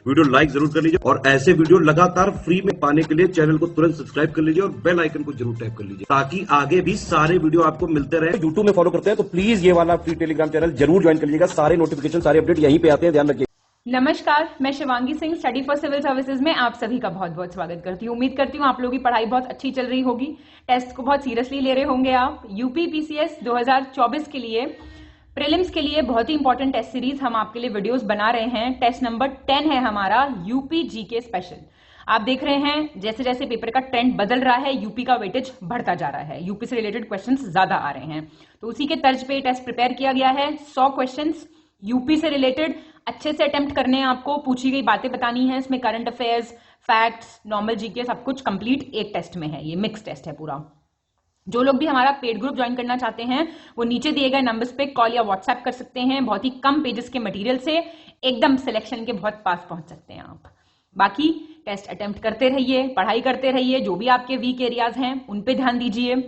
Video like जरूर कर लीजिए और ऐसे वीडियो लगातार फ्री में पाने के लिए चैनल को तुरंत सब्सक्राइब कर लीजिए और बेल आइकन को जरूर टैप कर लीजिए ताकि आगे भी सारे वीडियो आपको मिलते रहे। यूट्यूब में फॉलो करते हैं तो प्लीज ये वाला फ्री टेलीग्राम चैनल जरूर ज्वाइन कर लीजिएगा। सारे नोटिफिकेशन, सारे अपडेट यहीं पे आते हैं, ध्यान रखिए। नमस्कार, मैं Shivangi Singh study for civil services में आप सभी का बहुत बहुत स्वागत करती हूँ। उम्मीद करती हूँ आप लोगों की पढ़ाई बहुत अच्छी चल रही होगी। टेस्ट को बहुत सीरियसली ले रहे होंगे आप। यूपी पीसीएस 2024 के लिए प्रीलिम्स के लिए बहुत ही इंपॉर्टेंट टेस्ट सीरीज हम आपके लिए वीडियोस बना रहे हैं। टेस्ट नंबर 10 है हमारा यूपी जीके स्पेशल। आप देख रहे हैं जैसे जैसे पेपर का ट्रेंड बदल रहा है, यूपी का वेटेज बढ़ता जा रहा है, यूपी से रिलेटेड क्वेश्चंस ज्यादा आ रहे हैं। तो उसी के तर्ज पे टेस्ट प्रिपेयर किया गया है। 100 क्वेश्चंस यूपी से रिलेटेड अच्छे से अटेम्प्ट करने हैं आपको। पूछी गई बातें बतानी है, इसमें current affairs, facts, normal GK सब कुछ कंप्लीट एक टेस्ट में है। ये मिक्स टेस्ट है पूरा। जो लोग भी हमारा पेड ग्रुप ज्वाइन करना चाहते हैं वो नीचे दिए गए नंबर्स पे कॉल या व्हाट्सएप कर सकते हैं। बहुत ही कम पेजेस के मटेरियल से एकदम सिलेक्शन के बहुत पास पहुंच सकते हैं आप। बाकी टेस्ट अटेम्प्ट करते रहिए, पढ़ाई करते रहिए। जो भी आपके वीक एरियाज हैं उन पे ध्यान दीजिए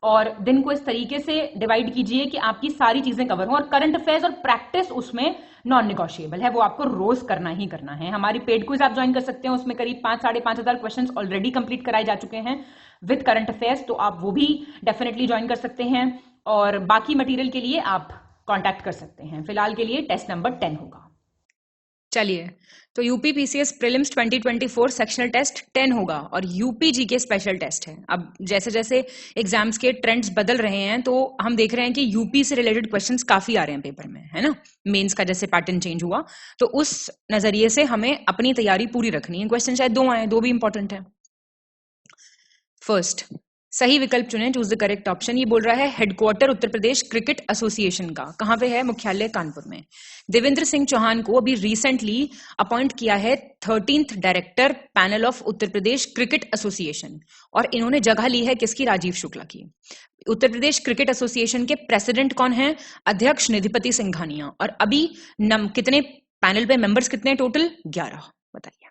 और दिन को इस तरीके से डिवाइड कीजिए कि आपकी सारी चीजें कवर हों। और करंट अफेयर्स और प्रैक्टिस उसमें नॉन निगोशिएबल है, वो आपको रोज करना ही करना है। हमारी पेड क्विज आप ज्वाइन कर सकते हैं, उसमें करीब 5-5,500 क्वेश्चंस ऑलरेडी कंप्लीट कराए जा चुके हैं विद करंट अफेयर्स, तो आप वो भी डेफिनेटली ज्वाइन कर सकते हैं। और बाकी मटेरियल के लिए आप कॉन्टैक्ट कर सकते हैं। फिलहाल के लिए टेस्ट नंबर 10 होगा। चलिए, तो UP PCS prelims 2024 sectional test 10 होगा और यूपी जीके स्पेशल टेस्ट है। अब जैसे जैसे एग्जाम्स के ट्रेंड्स बदल रहे हैं तो हम देख रहे हैं कि यूपी से रिलेटेड क्वेश्चंस काफी आ रहे हैं पेपर में, है ना। मेंस का जैसे पैटर्न चेंज हुआ तो उस नजरिए से हमें अपनी तैयारी पूरी रखनी है। क्वेश्चन शायद 2 आए, 2 भी इंपॉर्टेंट है। फर्स्ट, सही विकल्प चुनें, चूज द करेक्ट ऑप्शन। ये बोल रहा है headquarter Uttar Pradesh cricket association का कहां पे है? मुख्यालय कानपुर में। देवेंद्र सिंह चौहान को अभी रिसेंटली अपॉइंट किया है 13th director panel of Uttar Pradesh cricket association और इन्होंने जगह ली है किसकी? राजीव शुक्ला की। उत्तर प्रदेश क्रिकेट एसोसिएशन के प्रेसिडेंट कौन है? अध्यक्ष निधिपति सिंघानिया। और अभी कितने पैनल पे मेंबर्स कितने? टोटल 11। बताइए।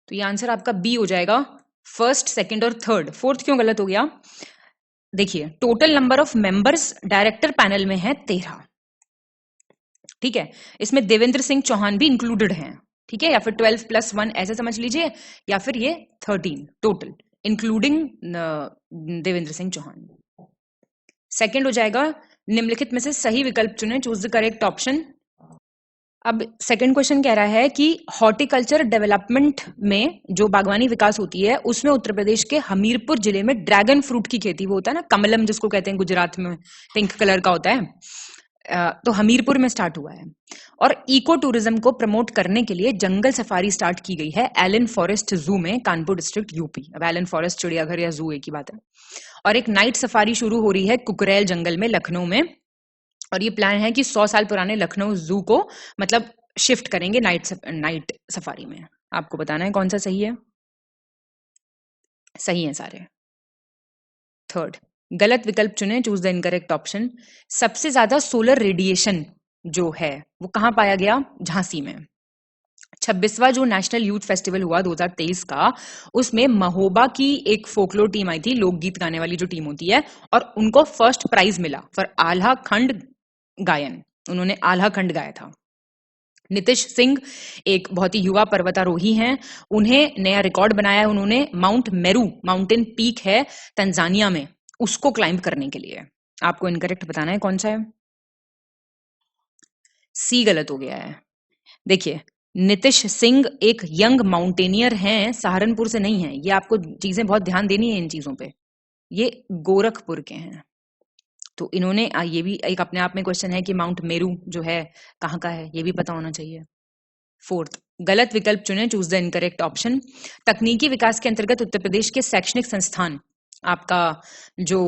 तो ये आंसर आपका बी हो जाएगा, फर्स्ट, सेकंड और थर्ड। फोर्थ क्यों गलत हो गया? देखिए, total number of members director panel में है 13, ठीक है। इसमें देवेंद्र सिंह चौहान भी इंक्लूडेड हैं, ठीक है, या फिर 12 + 1 ऐसे समझ लीजिए, या फिर ये 13 total including Devendra Singh Chauhan. Second हो जाएगा, निम्नलिखित में से सही विकल्प चुनें, चूज द करेक्ट ऑप्शन। अब सेकंड क्वेश्चन कह रहा है कि हॉर्टिकल्चर डेवलपमेंट में जो बागवानी विकास होती है उसमें उत्तर प्रदेश के हमीरपुर जिले में ड्रैगन फ्रूट की खेती, वो होता है ना कमलम जिसको कहते हैं गुजरात में, पिंक कलर का होता है, तो हमीरपुर में स्टार्ट हुआ है। और इको टूरिज्म को प्रमोट करने के लिए जंगल सफारी स्टार्ट की गई है एलन फॉरेस्ट जू में, कानपुर डिस्ट्रिक्ट यूपी। अब एलन फॉरेस्ट चिड़ियाघर या जू एक ही बात है। और एक नाइट सफारी शुरू हो रही है कुकरेल जंगल में, लखनऊ में। और ये प्लान है कि 100 साल पुराने लखनऊ जू को मतलब शिफ्ट करेंगे नाइट सफारी में। आपको बताना है कौन सा सही है। सही है सारे। थर्ड, गलत विकल्प चुने, चूज द इनकरेक्ट ऑप्शन। सबसे ज्यादा सोलर रेडिएशन जो है वो कहां पाया गया? झांसी में। 26वां जो नेशनल यूथ फेस्टिवल हुआ 2023 का, उसमें महोबा की एक फोकलोर टीम आई थी, लोकगीत गाने वाली जो टीम होती है, और उनको फर्स्ट प्राइज मिला फॉर आल्हा खंड गायन। उन्होंने आल्हा खंड गाया था। नितिश सिंह एक बहुत ही युवा पर्वतारोही हैं, उन्हें नया रिकॉर्ड बनाया है उन्होंने। माउंट मेरू माउंटेन पीक है तंजानिया में, उसको क्लाइंब करने के लिए। आपको इनकरेक्ट बताना है कौन सा है। सी गलत हो गया है। देखिए, नितिश सिंह एक यंग माउंटेनियर हैं, सहारनपुर से नहीं है। ये आपको चीजें बहुत ध्यान देनी है इन चीजों पे। ये गोरखपुर के हैं। तो इन्होंने ये भी एक अपने आप में क्वेश्चन है कि माउंट मेरू जो है कहाँ का है, ये भी पता होना चाहिए। फोर्थ, गलत विकल्प चुने, चूज द इनकरेक्ट ऑप्शन। तकनीकी विकास के अंतर्गत उत्तर प्रदेश के शैक्षणिक संस्थान, आपका जो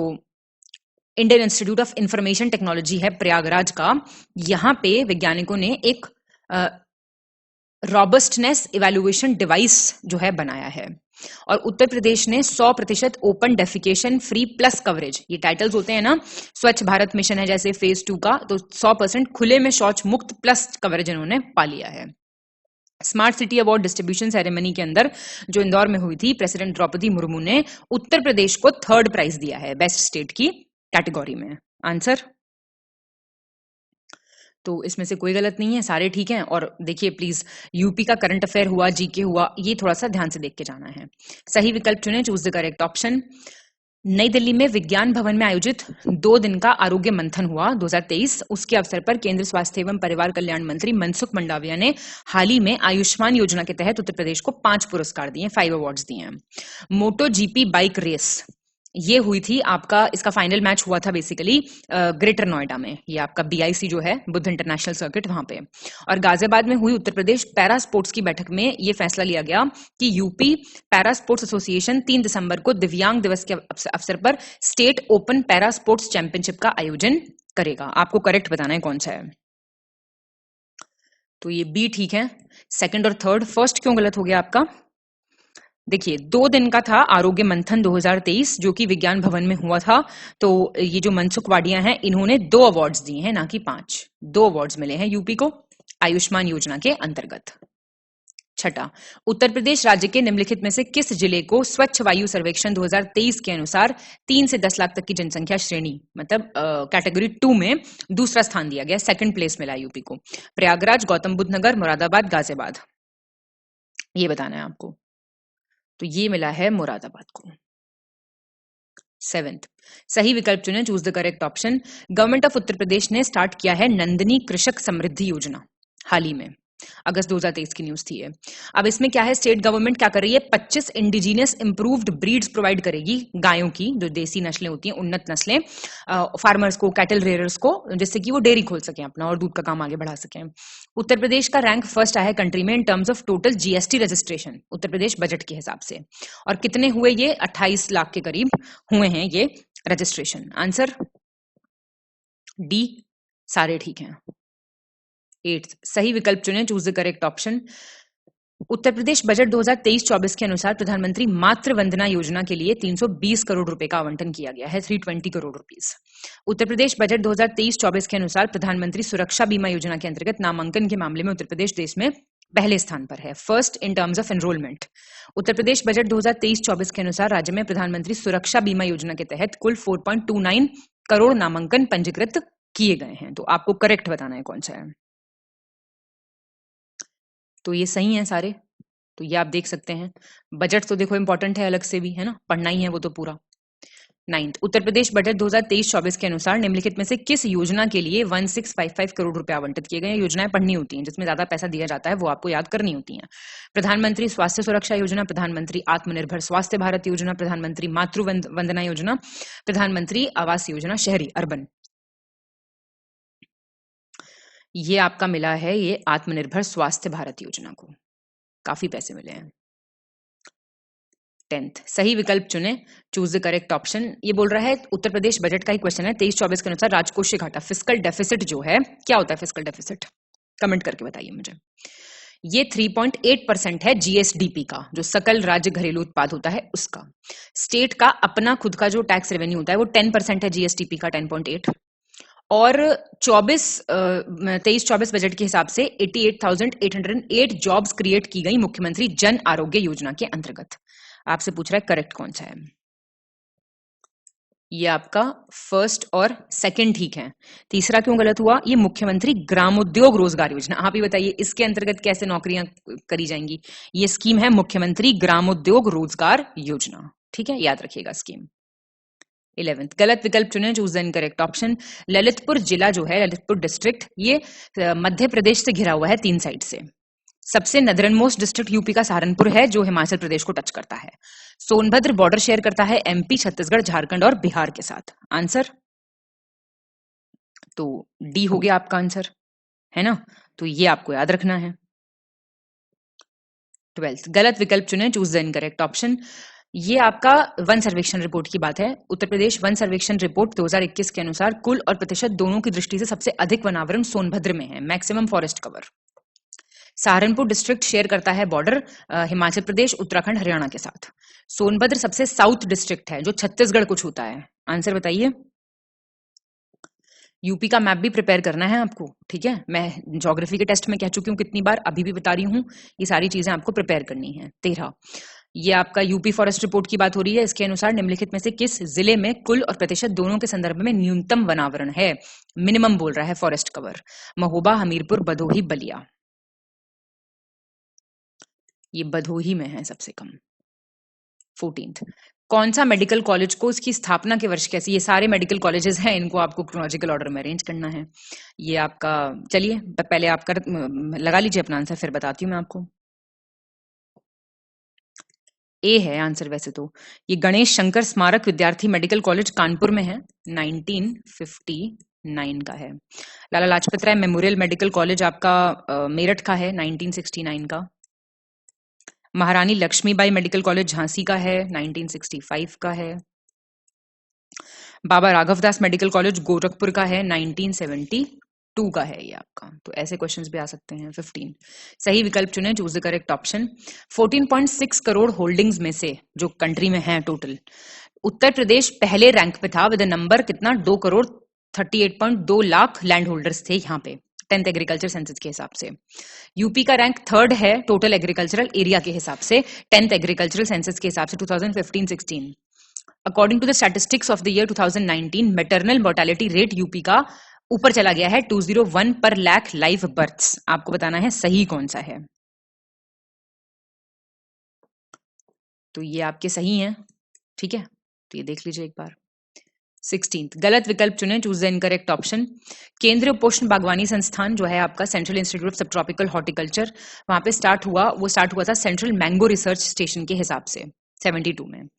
Indian institute of information technology है प्रयागराज का, यहाँ पे वैज्ञानिकों ने एक रॉबस्टनेस इवैल्यूएशन डिवाइस जो है बनाया है। और उत्तर प्रदेश ने 100% open defecation free plus coverage, ये टाइटल्स होते हैं ना, स्वच्छ भारत मिशन है जैसे फेज 2 का, तो 100% खुले में शौच मुक्त प्लस कवरेज इन्होंने पा लिया है। Smart city award distribution ceremony के अंदर जो इंदौर में हुई थी, प्रेसिडेंट द्रौपदी मुर्मू ने उत्तर प्रदेश को 3rd प्राइज दिया है बेस्ट स्टेट की कैटेगरी में। आंसर तो इसमें से कोई गलत नहीं है, सारे ठीक हैं। और देखिए प्लीज, यूपी का करंट अफेयर हुआ, जीके हुआ, ये थोड़ा सा ध्यान से देख के जाना है। सही विकल्प चुने, चूज द करेक्ट ऑप्शन। नई दिल्ली में विज्ञान भवन में आयोजित 2 दिन का आरोग्य मंथन हुआ 2023। उसके अवसर पर केंद्र स्वास्थ्य एवं परिवार कल्याण मंत्री मनसुख मंडाविया ने हाल ही में आयुष्मान योजना के तहत उत्तर प्रदेश को 5 पुरस्कार दिए, 5 अवार्ड्स दिए हैं। मोटो जीपी बाइक रेस ये हुई थी आपका, इसका फाइनल मैच हुआ था बेसिकली ग्रेटर नोएडा में, ये आपका बीआईसी जो है, बुद्ध इंटरनेशनल सर्किट, वहां पे। और गाजियाबाद में हुई उत्तर प्रदेश पैरा स्पोर्ट्स की बैठक में ये फैसला लिया गया कि यूपी पैरा स्पोर्ट्स एसोसिएशन 3 दिसंबर को दिव्यांग दिवस के अवसर पर state open para sports championship का आयोजन करेगा। आपको करेक्ट बताना है कौन सा है। तो ये बी ठीक है, सेकंड और थर्ड। फर्स्ट क्यों गलत हो गया आपका? देखिए 2 दिन का था आरोग्य मंथन 2023 जो कि विज्ञान भवन में हुआ था। तो ये जो मनसुख वाडिया हैं, इन्होंने 2 अवार्ड्स दिए हैं, ना कि 5। 2 अवार्ड्स मिले हैं यूपी को आयुष्मान योजना के अंतर्गत। छठा, उत्तर प्रदेश राज्य के निम्नलिखित में से किस जिले को स्वच्छ वायु सर्वेक्षण 2023 के अनुसार 3 से 10 लाख तक की जनसंख्या श्रेणी, मतलब कैटेगरी 2 में दूसरा स्थान दिया गया, सेकंड प्लेस मिला यूपी को? प्रयागराज, गौतम बुद्ध नगर, मुरादाबाद, गाजियाबाद, ये बताना है आपको। तो ये मिला है मुरादाबाद को। 7th, सही विकल्प चुने, choose the correct option. Government of Uttar Pradesh ने स्टार्ट किया है नंदिनी कृषक समृद्धि योजना हाल ही में, अगस्त 2023 की न्यूज थी ये। अब इसमें क्या है, स्टेट गवर्नमेंट क्या कर रही है, 25 इंडिजिनियस इंप्रूव्ड ब्रीड्स प्रोवाइड करेगी गायों की, जो देसी नस्लें होती हैं, उन्नत नस्लें, फार्मर्स को, कैटल रेयर्स को, जिससे कि वो डेयरी खोल सकें अपना और दूध का काम आगे बढ़ा सकें। उत्तर प्रदेश का रैंक फर्स्ट आया है कंट्री में in terms of total GST registration, Uttar Pradesh budget के हिसाब से। और कितने हुए ये? 28 लाख के करीब हुए हैं ये रजिस्ट्रेशन। आंसर डी, सारे ठीक हैं। 8th, सही विकल्प चुने, choose the correct option. Uttar Pradesh budget 2023-24 के अनुसार प्रधानमंत्री मातृ वंदना योजना के लिए 320 करोड़ रुपए का आवंटन किया गया है, 320 करोड़ रुपीस। उत्तर प्रदेश बजट 2023-24 के अनुसार प्रधानमंत्री सुरक्षा बीमा योजना के अंतर्गत नामांकन के मामले में उत्तर प्रदेश देश में पहले स्थान पर है, first in terms of enrolment. Uttar Pradesh budget 2023-24 के अनुसार राज्य में प्रधानमंत्री सुरक्षा बीमा योजना के तहत कुल 4.29 करोड़ नामांकन पंजीकृत किए गए हैं। तो आपको करेक्ट बताना है कौन सा है। तो ये सही है सारे, तो ये आप देख सकते हैं। बजट तो देखो इंपॉर्टेंट है अलग से भी, है ना, पढ़ना ही है वो तो पूरा। 9th, उत्तर प्रदेश बजट 2023-24 के अनुसार निम्नलिखित में से किस योजना के लिए 1655 करोड़ रुपए आवंटित किए गए हैं? योजनाएं पढ़नी होती हैं, जिसमें ज्यादा पैसा दिया जाता है वो आपको याद करनी होती हैं। प्रधानमंत्री स्वास्थ्य सुरक्षा योजना, प्रधानमंत्री आत्मनिर्भर स्वास्थ्य भारत योजना, प्रधानमंत्री मातृ वंदना योजना, प्रधानमंत्री आवास योजना शहरी अर्बन। ये आपका मिला है ये आत्मनिर्भर स्वास्थ्य भारत योजना को, काफी पैसे मिले हैं। 10th, सही विकल्प चुने, चूज द करेक्ट ऑप्शन। ये बोल रहा है उत्तर प्रदेश बजट का ही क्वेश्चन है, 23-24 के अनुसार राजकोषीय घाटा, फिस्कल डेफिसिट जो है, क्या होता है फिस्कल डेफिसिट? कमेंट करके बताइए मुझे। ये 3.8% है जीएसडीपी का, जो सकल राज्य घरेलू उत्पाद होता है उसका। स्टेट का अपना खुद का जो टैक्स रेवेन्यू होता है वो 10% है जीएसडीपी का, 10.8। और 23-24 बजट के हिसाब से 88,808 जॉब्स क्रिएट की गई मुख्यमंत्री जन आरोग्य योजना के अंतर्गत। आपसे पूछ रहा है करेक्ट कौन सा है। ये आपका फर्स्ट और सेकंड ठीक है, तीसरा क्यों गलत हुआ? ये मुख्यमंत्री ग्रामोद्योग रोजगार योजना। आप ही बताइए इसके अंतर्गत कैसे नौकरियां करी जाएंगी? ये स्कीम है मुख्यमंत्री ग्रामोद्योग रोजगार योजना, ठीक है, याद रखिएगा स्कीम। 11th, गलत विकल्प चुने, choose the incorrect option. Lalitpur जिला जो है, ललितपुर डिस्ट्रिक्ट, ये मध्य प्रदेश से घिरा हुआ है 3 साइड से। सबसे नदरन मोस्ट डिस्ट्रिक्ट यूपी का सहारनपुर है, जो हिमाचल प्रदेश को टच करता है। सोनभद्र बॉर्डर शेयर करता है एमपी, छत्तीसगढ़, झारखंड और बिहार के साथ। आंसर तो डी हो गया आपका आंसर, है ना, तो ये आपको याद रखना है। 12th, गलत विकल्प चुने, चूज द इनकरेक्ट ऑप्शन। ये आपका वन सर्वेक्षण रिपोर्ट की बात है। उत्तर प्रदेश वन सर्वेक्षण रिपोर्ट 2021 के अनुसार कुल और प्रतिशत दोनों की दृष्टि से सबसे अधिक वनावरण सोनभद्र में है, maximum forest cover. Saharanpur district share करता है बॉर्डर हिमाचल प्रदेश, उत्तराखंड, हरियाणा के साथ। सोनभद्र सबसे साउथ डिस्ट्रिक्ट है, जो छत्तीसगढ़ को छूता है। आंसर बताइए। यूपी का मैप भी प्रिपेयर करना है आपको, ठीक है, मैं ज्योग्राफी के टेस्ट में कह चुकी हूँ कितनी बार, अभी भी बता रही हूँ, ये सारी चीजें आपको प्रिपेयर करनी है। 13, ये आपका यूपी फॉरेस्ट रिपोर्ट की बात हो रही है। इसके अनुसार निम्नलिखित में से किस जिले में कुल और प्रतिशत दोनों के संदर्भ में न्यूनतम वनावरण है? मिनिमम बोल रहा है फॉरेस्ट कवर। महोबा, हमीरपुर, भदोही, बलिया। ये भदोही में है सबसे कम। 14th, कौन सा मेडिकल कॉलेज को उसकी स्थापना के वर्ष कैसे? ये सारे मेडिकल कॉलेजेस हैं, इनको आपको क्रोनोलॉजिकल ऑर्डर में अरेंज करना है। ये आपका, चलिए पहले आप लगा लीजिए अपना आंसर, फिर बताती हूँ मैं आपको। ए है आंसर वैसे तो। ये गणेश शंकर स्मारक विद्यार्थी मेडिकल कॉलेज कानपुर में है, 1959 का है। Lala Lajpat Rai memorial medical college आपका मेरठ का है, 1969 का। महारानी लक्ष्मीबाई मेडिकल कॉलेज झांसी का है, 1965 का है। बाबा राघवदास मेडिकल कॉलेज गोरखपुर का है, 1972 का है ये आपका। तो ऐसे क्वेश्चंस भी आ सकते हैं। 15, सही विकल्प चुने, choose the correct option. 14.6 crore holdings में से जो कंट्री में है टोटल, उत्तर प्रदेश पहले रैंक पे था विद नंबर कितना, 2 करोड़ 38.2 लाख लैंड होल्डर्स थे यहाँ पे 10th एग्रीकल्चर सेंसस के हिसाब से। यूपी का रैंक 3rd है टोटल एग्रीकल्चरल एरिया के हिसाब से 10th एग्रीकल्चरल सेंसस के हिसाब से 2015-16। According to the statistics of the year 2019, maternal mortality rate UP का ऊपर चला गया है, 201 पर लाख लाइव बर्थ्स। आपको बताना है सही कौन सा है। तो ये आपके सही हैं, ठीक है, तो ये देख लीजिए एक बार। 16th, गलत विकल्प चुने, चूज द इनकरेक्ट ऑप्शन। केंद्रीय पोषण बागवानी संस्थान जो है आपका सेंट्रल इंस्टीट्यूट ऑफ सब ट्रॉपिकल हॉर्टिकल्चर, वहां पे स्टार्ट हुआ था सेंट्रल मैंगो रिसर्च स्टेशन के हिसाब से 72 में।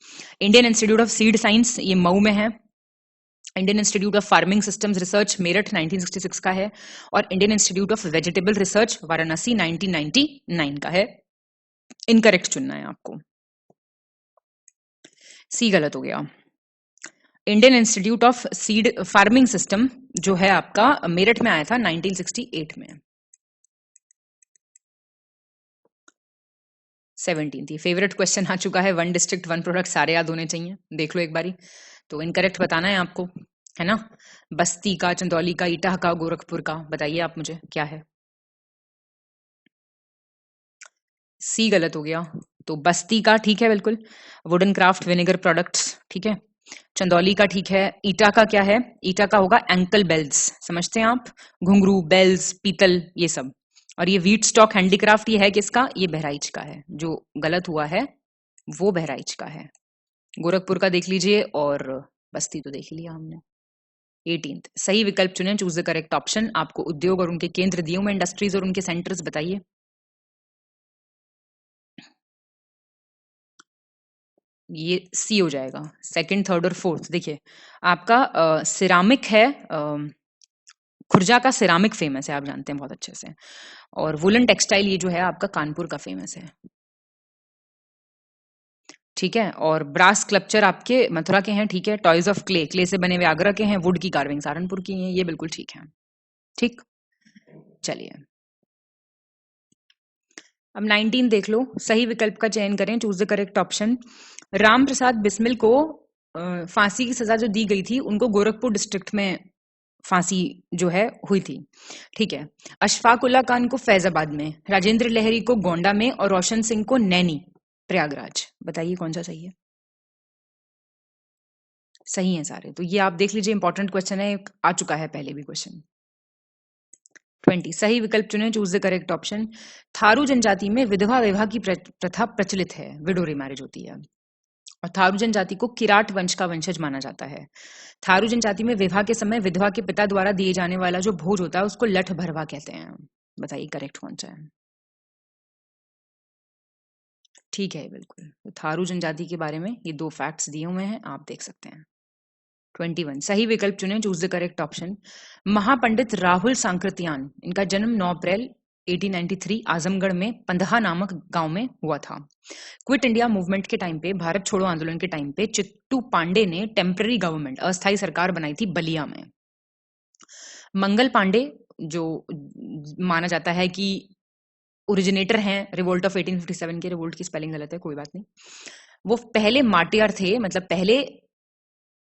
Indian institute of seed science ये मऊ में है। Indian institute of farming systems research Meerut 1966 का है। और Indian institute of vegetable research Varanasi 1999 का है। इनकरेक्ट चुनना है आपको। सी गलत हो गया। Indian institute of seed farming system जो है आपका मेरठ में आया था 1968 में। 17th, फेवरेट क्वेश्चन आ चुका है, 1 डिस्ट्रिक्ट 1 प्रोडक्ट सारे याद होने चाहिए, देख लो एक बारी। तो इनकरेक्ट बताना है आपको, है ना। बस्ती का, चंदौली का, ईटाह का, गोरखपुर का, बताइए आप मुझे क्या है। सी गलत हो गया। तो बस्ती का ठीक है बिल्कुल, वुडन क्राफ्ट विनेगर प्रोडक्ट्स, ठीक है। चंदौली का ठीक है। ईटा का क्या है? ईटा का होगा एंकल बेल्स, समझते हैं आप, घुंघरू, बेल्स, पीतल, ये सब। और ये व्हीट स्टॉक हैंडीक्राफ्ट ये है किसका? ये बहराइच का है। जो गलत हुआ है वो बहराइच का है। गोरखपुर का देख लीजिए और बस्ती तो देख लिया हमने। 18th, सही विकल्प चुने, चूज द करेक्ट ऑप्शन। आपको उद्योग और उनके केंद्र दिए हुए, इंडस्ट्रीज और उनके सेंटर्स बताइए। ये सी हो जाएगा, 2nd, 3rd और 4th। देखिए आपका सिरामिक है, खुर्जा का सिरामिक फेमस है, आप जानते हैं बहुत अच्छे से। और वुलन टेक्सटाइल ये जो है आपका कानपुर का फेमस है, ठीक है। और ब्रास स्कल्पचर आपके मथुरा के हैं, ठीक है। टॉयज ऑफ क्ले, क्ले से बने हुए आगरा के हैं। वुड की कार्विंग सहारनपुर की हैं, ये बिल्कुल ठीक है, ठीक। चलिए अब 19 देख लो, सही विकल्प का चयन करें, choose the correct option. Ram Prasad Bismil को फांसी की सजा जो दी गई थी, उनको गोरखपुर डिस्ट्रिक्ट में फांसी जो है हुई थी, ठीक है। अशफाक उल्ला खान को फैजाबाद में, राजेंद्र लहरी को गोंडा में और रोशन सिंह को नैनी प्रयागराज। बताइए कौन सा सही है। सही है सारे, तो ये आप देख लीजिए, इंपॉर्टेंट क्वेश्चन है, आ चुका है पहले भी क्वेश्चन। 20, सही विकल्प चुने, choose the correct option. Tharu जनजाति में विधवा विवाह की प्रथा प्रचलित है, विडो रिमैरिज होती है। और थारू जनजाति को किराट वंश का वंशज माना जाता है। थारू जनजाति में विवाह के समय विधवा के पिता द्वारा दिए जाने वाला जो भोज होता है उसको लठ भरवा कहते हैं। बताइए करेक्ट कौन सा है। ठीक है बिल्कुल, तो थारू जनजाति के बारे में ये 2 फैक्ट्स दिए हुए हैं, आप देख सकते हैं। 21, सही विकल्प चुने, चूज द करेक्ट ऑप्शन। महापंडित राहुल सांकृत्यान, इनका जन्म 9 अप्रैल 1893 आजमगढ़ में पंदहा नामक गांव में हुआ था। क्विट इंडिया मूवमेंट के टाइम पे, भारत छोड़ो आंदोलन के टाइम पे, चित्तू पांडे ने टेम्पररी गवर्नमेंट, अस्थायी सरकार बनाई थी बलिया में। मंगल पांडे जो माना जाता है कि ओरिजिनेटर हैं रिवोल्ट ऑफ 1857 के, रिवोल्ट की स्पेलिंग गलत है, कोई बात नहीं, वो पहले मार्टियर थे, मतलब पहले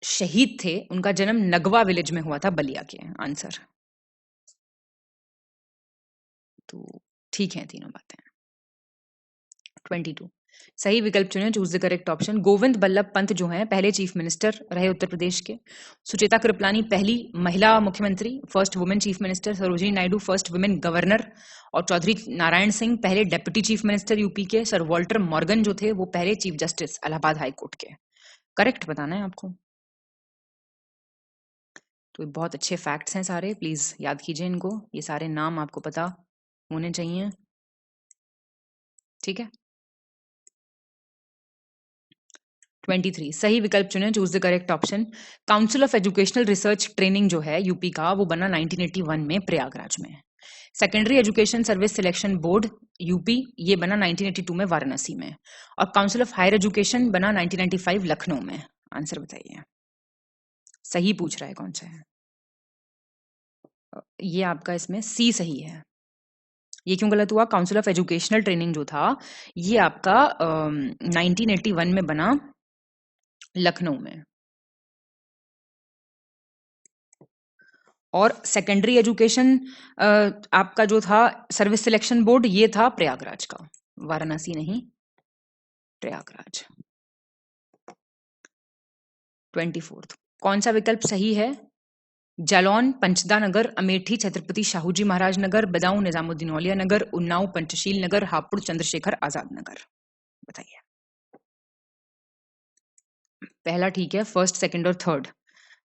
शहीद थे। उनका जन्म नगवा विलेज में हुआ था, बलिया के। आंसर तो ठीक है तीनों बातें। 22, सही विकल्प चुने, choose the correct option. Govind Ballabh Pant जो हैं पहले चीफ मिनिस्टर रहे उत्तर प्रदेश के। सुचेता कृपलानी पहली महिला मुख्यमंत्री, first women chief minister. Sarojini Naidu first women governor. और चौधरी नारायण सिंह पहले डेप्यूटी चीफ मिनिस्टर यूपी के। सर वॉल्टर मॉर्गन जो थे वो पहले chief justice Allahabad high court के। करेक्ट बताना है आपको। तो ये बहुत अच्छे फैक्ट्स हैं सारे, प्लीज याद कीजिए इनको, ये सारे नाम आपको पता होने चाहिए, ठीक है। 23 सही विकल्प चुने, choose the correct option. Council of educational research training जो है यूपी का, वो बना 1981 में प्रयागराज में। Secondary education service selection board UP, ये बना 1982 में वाराणसी में। और काउंसिल ऑफ हायर एजुकेशन बना 1995 लखनऊ में। आंसर बताइए, सही पूछ रहा है कौन सा है। ये आपका इसमें सी सही है। ये क्यों गलत हुआ? काउंसिल ऑफ एजुकेशनल ट्रेनिंग जो था ये आपका 1981 में बना लखनऊ में। और सेकेंडरी एजुकेशन आपका जो था सर्विस सिलेक्शन बोर्ड, ये था प्रयागराज का, वाराणसी नहीं, प्रयागराज। 24 कौन सा विकल्प सही है? जालौन, पंचदा नगर, अमेठी छत्रपति शाहूजी महाराज नगर, बदाऊं निजामुद्दीन औलिया नगर, उन्नाव पंचशील नगर, हापुड़ चंद्रशेखर आजाद नगर। बताइए। पहला ठीक है, फर्स्ट सेकंड और थर्ड।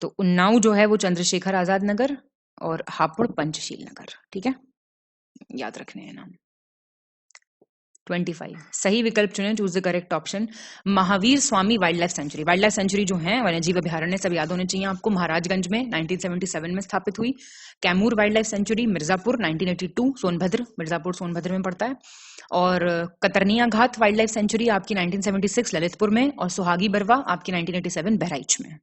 तो उन्नाव जो है वो चंद्रशेखर आजाद नगर और हापुड़ पंचशील नगर, ठीक है, याद रखने हैं नाम। 25 सही विकल्प चुने, choose the correct option. Mahavir Swami wild life sanctuary, wild life sanctuary जो है वन्यजीव अभ्यारण्य, सब याद होने चाहिए आपको, महाराजगंज में 1977 में स्थापित हुई। Kaimur wild life sanctuary Mirzapur 1982, Sonbhadra, Mirzapur Sonbhadra में पड़ता है। और कतरनिया घाट वाइल्ड लाइफ सेंचुरी आपकी 1976 ललितपुर में। और सुहागी बरवा आपकी 1987 बहराइच में।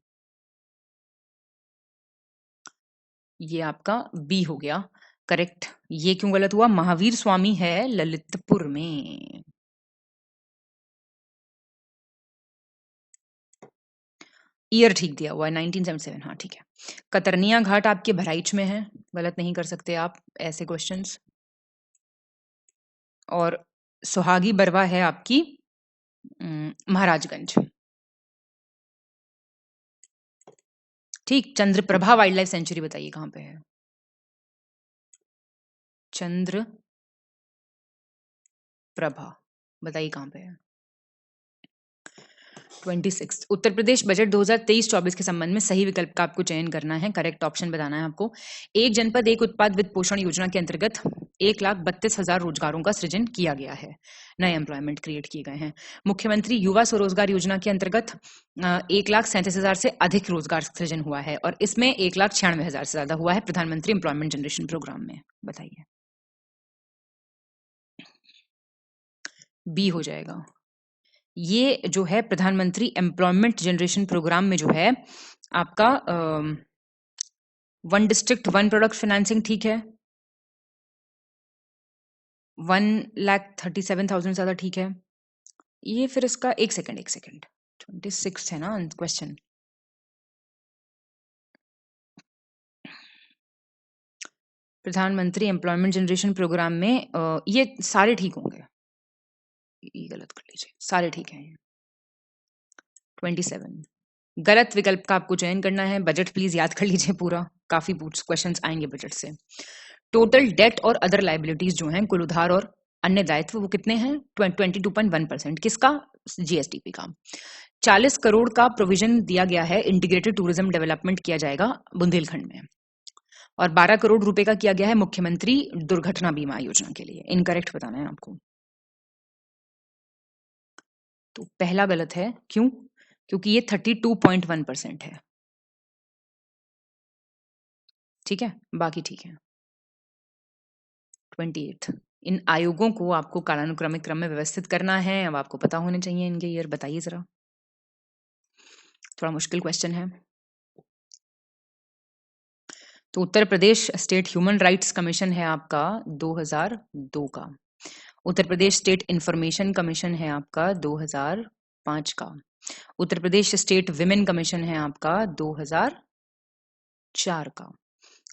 ये आपका बी हो गया करेक्ट। ये क्यों गलत हुआ? महावीर स्वामी है ललितपुर में। ईयर ठीक दिया हुआ है 1977, हाँ ठीक है। कतरनिया घाट आपके बहराइच में है, गलत नहीं कर सकते आप ऐसे क्वेश्चंस। और सुहागी बरवा है आपकी महाराजगंज, ठीक। चंद्रप्रभा वाइल्ड लाइफ सेंचुरी बताइए कहां पे है? चंद्र प्रभा बताइए कहां पे है? 26 उत्तर प्रदेश बजट 2023-24 के संबंध में सही विकल्प का आपको चयन करना है, करेक्ट ऑप्शन बताना है आपको। एक जनपद एक उत्पाद वित्त पोषण योजना के अंतर्गत 1,32,000 रोजगारों का सृजन किया गया है, नए एम्प्लॉयमेंट क्रिएट किए गए हैं। मुख्यमंत्री युवा स्वरोजगार योजना के अंतर्गत 1,37,000 से अधिक रोजगार सृजन हुआ है और इसमें 1,96,000 से ज्यादा हुआ है प्रधानमंत्री एम्प्लॉयमेंट जनरेशन प्रोग्राम में। बताइए, बी हो जाएगा। ये जो है प्रधानमंत्री एम्प्लॉयमेंट जनरेशन प्रोग्राम में जो है आपका 1 डिस्ट्रिक्ट 1 प्रोडक्ट फाइनेंसिंग, ठीक है, 1,37,000 ज्यादा, ठीक है। ये फिर इसका एक सेकंड 26 है ना क्वेश्चन। प्रधानमंत्री एम्प्लॉयमेंट जनरेशन प्रोग्राम में ये सारे ठीक होंगे, ये गलत कर लीजिए, सारे ठीक हैं। 27 गलत विकल्प का आपको चयन करना है। बजट प्लीज याद कर लीजिए पूरा, काफी क्वेश्चंस आएंगे बजट से। टोटल डेट और अदर लाइबिलिटीज जो हैं, कुल उधार और अन्य दायित्व, वो कितने हैं? 22.1%। किसका? जीएसटीपी का। 40 करोड़ का प्रोविजन दिया गया है, इंटीग्रेटेड टूरिज्म डेवलपमेंट किया जाएगा बुंदेलखंड में। और 12 करोड़ रुपए का किया गया है मुख्यमंत्री दुर्घटना बीमा योजना के लिए। इनकरेक्ट बताना है आपको। तो पहला गलत है, क्यों? क्योंकि ये 32.1% है, ठीक है, बाकी ठीक है। 28 इन आयोगों को आपको कालानुक्रमिक क्रम में व्यवस्थित करना है, अब आपको पता होने चाहिए इनके ईयर। बताइए जरा, थोड़ा मुश्किल क्वेश्चन है। तो Uttar Pradesh state human rights commission है आपका 2002 का। Uttar Pradesh state information commission है आपका 2005 का। Uttar Pradesh state women commission है आपका 2004 का।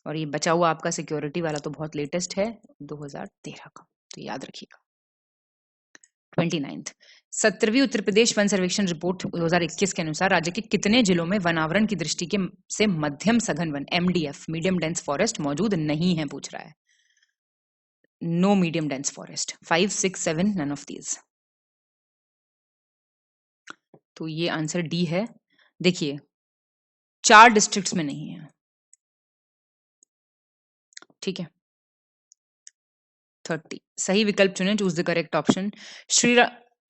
और ये बचा हुआ आपका सिक्योरिटी वाला तो बहुत लेटेस्ट है, 2013 का, तो याद रखिएगा। 29th 17वीं उत्तर प्रदेश वन सर्वेक्षण रिपोर्ट 2021 के अनुसार राज्य के कितने जिलों में वनावरण की दृष्टि के से मध्यम सघन वन MDF मीडियम डेंस फॉरेस्ट मौजूद नहीं है, पूछ रहा है। No medium dense forest, 5, 6, 7 none of these. तो ये आंसर डी है। देखिए 4 डिस्ट्रिक्ट्स में नहीं है, ठीक है। 30 सही विकल्प चुने, चूज द करेक्ट ऑप्शन।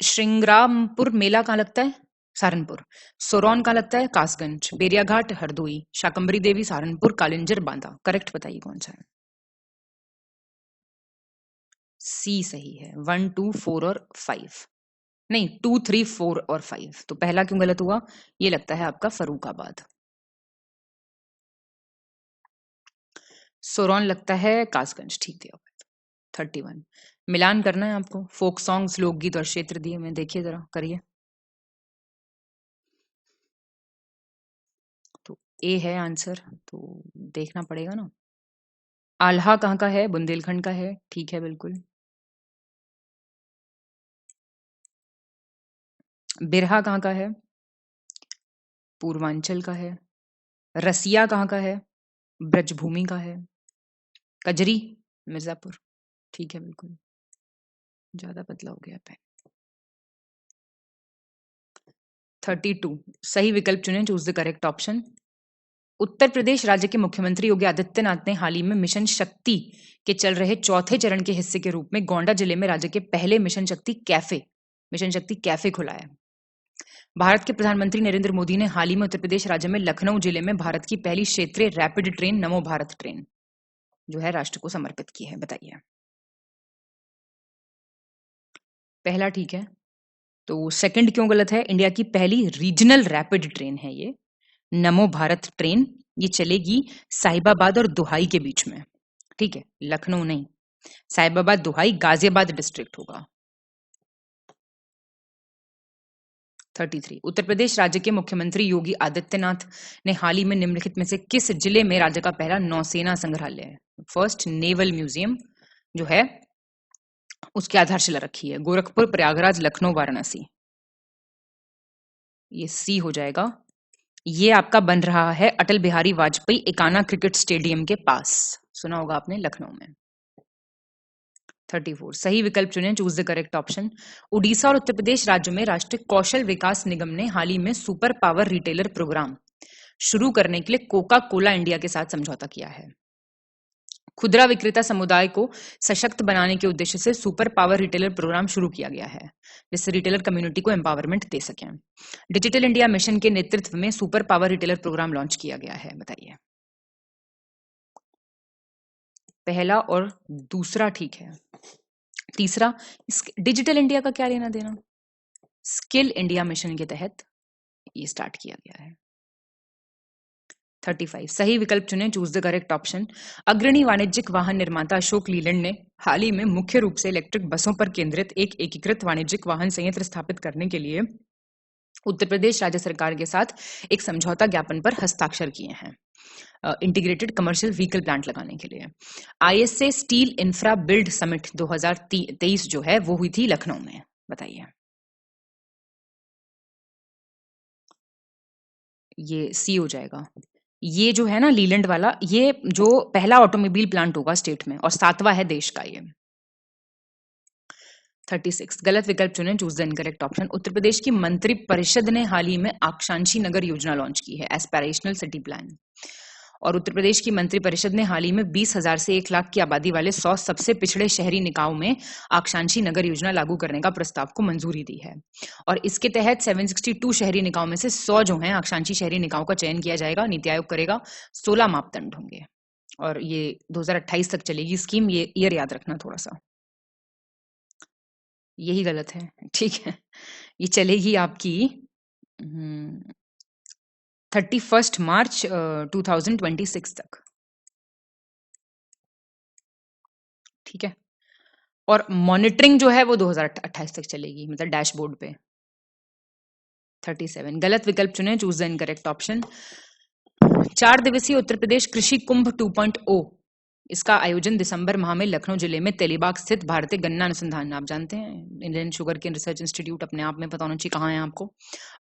श्रृंगरामपुर मेला कहाँ लगता है? सहारनपुर। सोरौन कहाँ लगता है? कासगंज। बेरियाघाट हरदोई। शाकंभरी देवी सहारनपुर। कालिंजर बांदा। करेक्ट बताइए कौन सा है? सी सही है। 1, 2, 4 और 5 नहीं, 2, 3, 4 और 5। तो पहला क्यों गलत हुआ? ये लगता है आपका फर्रुखाबाद। सोरौन लगता है कासगंज, ठीक दिया। 31 मिलान करना है आपको। फोक सॉन्ग्स, लोकगीत और क्षेत्र दिए मैं, देखिए जरा करिए। तो ए है आंसर, तो देखना पड़ेगा ना। आल्हा कहाँ का है? बुंदेलखंड का है, ठीक है बिल्कुल। बिरहा कहाँ का है? पूर्वांचल का है। रसिया कहाँ का है? ब्रजभूमि का है। कजरी मिर्जापुर, ठीक है बिल्कुल। ज्यादा पतला हो गया पेन। 32 सही विकल्प चुने, choose the correct option. Uttar Pradesh राज्य के मुख्यमंत्री योगी आदित्यनाथ ने हाल ही में मिशन शक्ति के चल रहे चौथे चरण के हिस्से के रूप में गोंडा जिले में राज्य के पहले मिशन शक्ति कैफे खुला है। भारत के प्रधानमंत्री नरेंद्र मोदी ने हाल ही में उत्तर प्रदेश राज्य में लखनऊ जिले में भारत की पहली क्षेत्रीय रैपिड ट्रेन नमो भारत ट्रेन जो है राष्ट्र को समर्पित की है। बताइए। पहला ठीक है, तो सेकंड क्यों गलत है? इंडिया की पहली रीजनल रैपिड ट्रेन है ये नमो भारत ट्रेन। ये चलेगी साहिबाबाद और दुहाई के बीच में, ठीक है, लखनऊ नहीं। साहिबाबाद दुहाई गाजियाबाद डिस्ट्रिक्ट होगा। 33 उत्तर प्रदेश राज्य के मुख्यमंत्री योगी आदित्यनाथ ने हाल ही में निम्नलिखित में से किस जिले में राज्य का पहला नौसेना संग्रहालय, फर्स्ट नेवल म्यूजियम जो है उसकी आधारशिला रखी है? गोरखपुर, प्रयागराज, लखनऊ, वाराणसी। ये सी हो जाएगा। ये आपका बन रहा है अटल बिहारी वाजपेयी एकाना क्रिकेट स्टेडियम के पास, सुना होगा आपने, लखनऊ में। 34 सही विकल्प चुने, choose the correct option. Orissa और उत्तर प्रदेश राज्यों में राष्ट्रीय कौशल विकास निगम ने हाल ही में सुपर पावर रिटेलर प्रोग्राम शुरू करने के लिए कोका कोला इंडिया के साथ समझौता किया है। खुदरा विक्रेता समुदाय को सशक्त बनाने के उद्देश्य से सुपर पावर रिटेलर प्रोग्राम शुरू किया गया है, जिससे रिटेलर कम्युनिटी को एम्पावरमेंट दे सकें। डिजिटल इंडिया मिशन के नेतृत्व में super power retailer programme launch किया गया है। बताइए। पहला और दूसरा ठीक है। तीसरा, डिजिटल इंडिया का क्या लेना देना? स्किल इंडिया मिशन के तहत ये स्टार्ट किया गया है। 35 सही विकल्प चुने, चूज द करेक्ट ऑप्शन। अग्रणी वाणिज्यिक वाहन निर्माता अशोक लीलैंड ने हाल ही में मुख्य रूप से इलेक्ट्रिक बसों पर केंद्रित एक एकीकृत वाणिज्यिक वाहन संयंत्र स्थापित करने के लिए उत्तर प्रदेश राज्य सरकार के साथ एक समझौता ज्ञापन पर हस्ताक्षर किए हैं, इंटीग्रेटेड कमर्शियल व्हीकल प्लांट लगाने के लिए। ISA steel infra build summit 2023 जो है वो हुई थी लखनऊ में। बताइए। ये सी हो जाएगा। ये जो है ना लीलैंड वाला, ये जो पहला ऑटोमोबाइल प्लांट होगा स्टेट में और 7वां है देश का ये। 36 गलत विकल्प चुने, choose the incorrect option. Uttar Pradesh की मंत्री परिषद ने हाल ही में आकांक्षी नगर योजना लॉन्च की है, एस्पिरेशनल सिटी प्लान। और उत्तर प्रदेश की मंत्री परिषद ने हाल ही में 20,000 से 1 लाख की आबादी वाले 100 सबसे पिछड़े शहरी निकायों में आकांक्षी नगर योजना लागू करने का प्रस्ताव को मंजूरी दी है। और इसके तहत 762 शहरी निकायों में से 100 जो हैं आकांक्षी शहरी निकायों का चयन किया जाएगा। नीति आयोग करेगा। 16 मापदंड होंगे और ये 2028 तक चलेगी स्कीम। ये ईयर याद रखना थोड़ा सा, यही गलत है, ठीक है। ये चलेगी आपकी 31 मार्च 2026 तक, ठीक है। और मॉनिटरिंग जो है वो 2028 तक चलेगी, मतलब डैशबोर्ड पे। 37 गलत विकल्प चुने, चूज द इनकरेक्ट ऑप्शन। 4 दिवसीय उत्तर प्रदेश कृषि कुंभ 2.0 इसका आयोजन दिसंबर माह में लखनऊ जिले में तेलीबाग स्थित भारतीय गन्ना अनुसंधान, आप जानते हैं Indian sugarcane research institute, अपने आप में पता होना चाहिए कहाँ है आपको,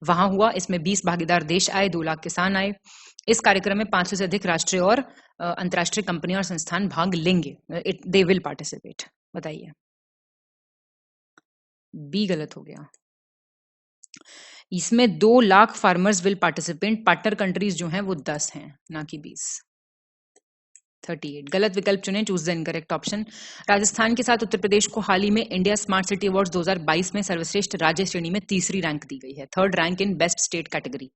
वहां हुआ। इसमें 20 भागीदार देश आए, 2 लाख किसान आए। इस कार्यक्रम में 500 से अधिक राष्ट्रीय और अंतर्राष्ट्रीय कंपनियां और संस्थान भाग लेंगे। They will participate. बताइए, बी गलत हो गया। इसमें 2 lakh farmers will participate, partner countries जो हैं वो 10 हैं, ना कि 20। 38 गलत विकल्प चुने, choose the incorrect option. Rajasthan के साथ उत्तर प्रदेश को हाल ही में इंडिया स्मार्ट सिटी अवार्ड्स 2022 में सर्वश्रेष्ठ राज्य श्रेणी में 3री रैंक दी गई है, 3rd rank in best state category.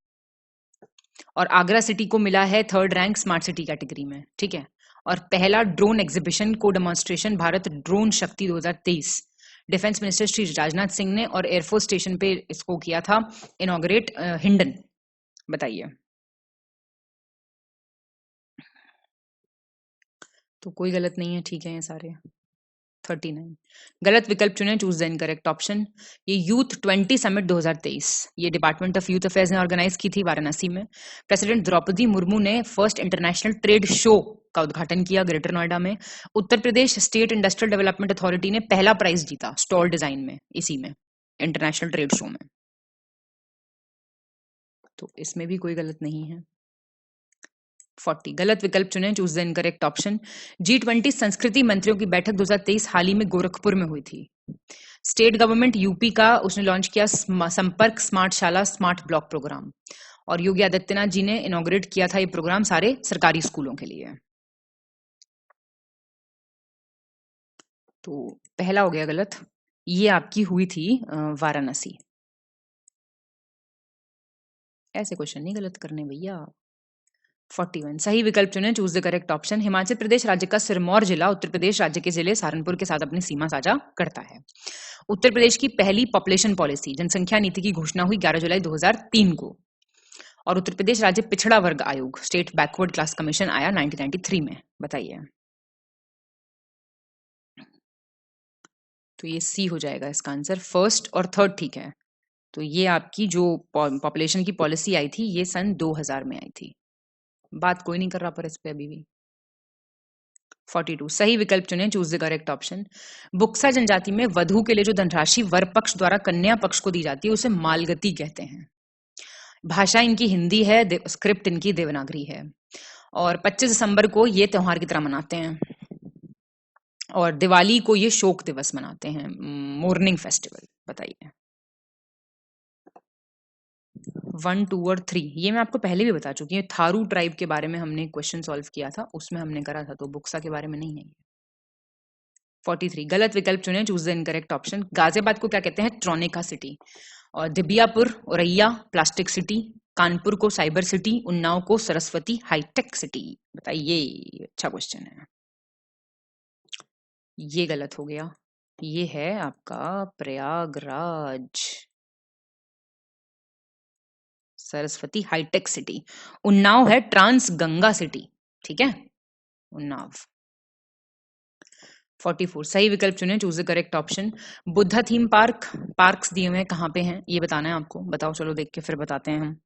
और आगरा सिटी को मिला है 3rd rank smart city category में, ठीक है। और पहला ड्रोन एग्जीबिशन को डेमोन्स्ट्रेशन भारत ड्रोन शक्ति 2023 डिफेंस मिनिस्टर श्री राजनाथ सिंह ने और एयरफोर्स स्टेशन पे इसको किया था इनॉग्रेट, हिंडन। बताइए, तो कोई गलत नहीं है, ठीक है ये सारे। 39 गलत विकल्प चुने, चूज द इनकरेक्ट ऑप्शन। ये यूथ 20 समिट 2023 ये डिपार्टमेंट ऑफ यूथ अफेयर्स ने ऑर्गेनाइज की थी वाराणसी में। प्रेसिडेंट द्रौपदी मुर्मू ने फर्स्ट इंटरनेशनल ट्रेड शो का उद्घाटन किया ग्रेटर नोएडा में। Uttar Pradesh state industrial development authority ने पहला प्राइज जीता स्टॉल डिजाइन में, इसी में इंटरनेशनल ट्रेड शो में। तो इसमें भी कोई गलत नहीं है। 40 गलत विकल्प चुने, choose the incorrect option. G20 संस्कृति मंत्रियों की बैठक 2023 हाल ही में गोरखपुर में हुई थी। स्टेट गवर्नमेंट यूपी का उसने लॉन्च किया संपर्क स्मार्ट शाला स्मार्ट ब्लॉक प्रोग्राम, और योगी आदित्यनाथ जी ने इनॉग्रेट किया था ये प्रोग्राम सारे सरकारी स्कूलों के लिए। तो पहला हो गया गलत, ये आपकी हुई थी वाराणसी। ऐसे क्वेश्चन नहीं गलत करने भैया। 41 सही विकल्प चुने, choose the correct option. Himachal Pradesh राज्य का सिरमौर जिला उत्तर प्रदेश राज्य के जिले सहारनपुर के साथ अपनी सीमा साझा करता है। उत्तर प्रदेश की पहली पॉपुलेशन पॉलिसी जनसंख्या नीति की घोषणा हुई 11 जुलाई 2003 को। और उत्तर प्रदेश राज्य पिछड़ा वर्ग आयोग स्टेट बैकवर्ड क्लास कमीशन आया 1993 में। बताइए, तो ये सी हो जाएगा इसका आंसर। फर्स्ट और थर्ड ठीक है। तो ये आपकी जो पॉपुलेशन की पॉलिसी आई थी ये सन 2000 में आई थी। बात कोई नहीं कर रहा पर इस पे अभी भी। 42 सही विकल्प चुने, choose the correct option. Buksa जनजाति में वधु के लिए जो धनराशि वर पक्ष द्वारा कन्या पक्ष को दी जाती है उसे मालगती कहते हैं। भाषा इनकी हिंदी है, स्क्रिप्ट इनकी देवनागरी है। और 25 दिसंबर को ये त्योहार की तरह मनाते हैं। और दिवाली को ये शोक दिवस मनाते हैं, मोर्निंग फेस्टिवल। बताइए, 1, 2 और 3 ये मैं आपको पहले भी बता चुकी हूँ। थारू ट्राइब के बारे में हमने क्वेश्चन सॉल्व किया था, उसमें हमने करा था, तो बुक्सा के बारे में नहीं है। 43 गलत विकल्प चुने, choose the incorrect option. Ghaziabad को क्या कहते हैं? ट्रोनिका सिटी। और दिबियापुर औरैया प्लास्टिक सिटी, कानपुर को साइबर सिटी, उन्नाव को सरस्वती हाईटेक सिटी। बताइए, अच्छा क्वेश्चन है। ये गलत हो गया, ये है आपका प्रयागराज सरस्वती हाईटेक सिटी। उन्नाव है ट्रांस गंगा सिटी, ठीक है, उन्नाव। 44 सही विकल्प चुने, choose the correct option. Buddha theme park, parks दिए हुए हैं कहाँ पे हैं ये बताना है आपको। बताओ, चलो देख के फिर बताते हैं हम।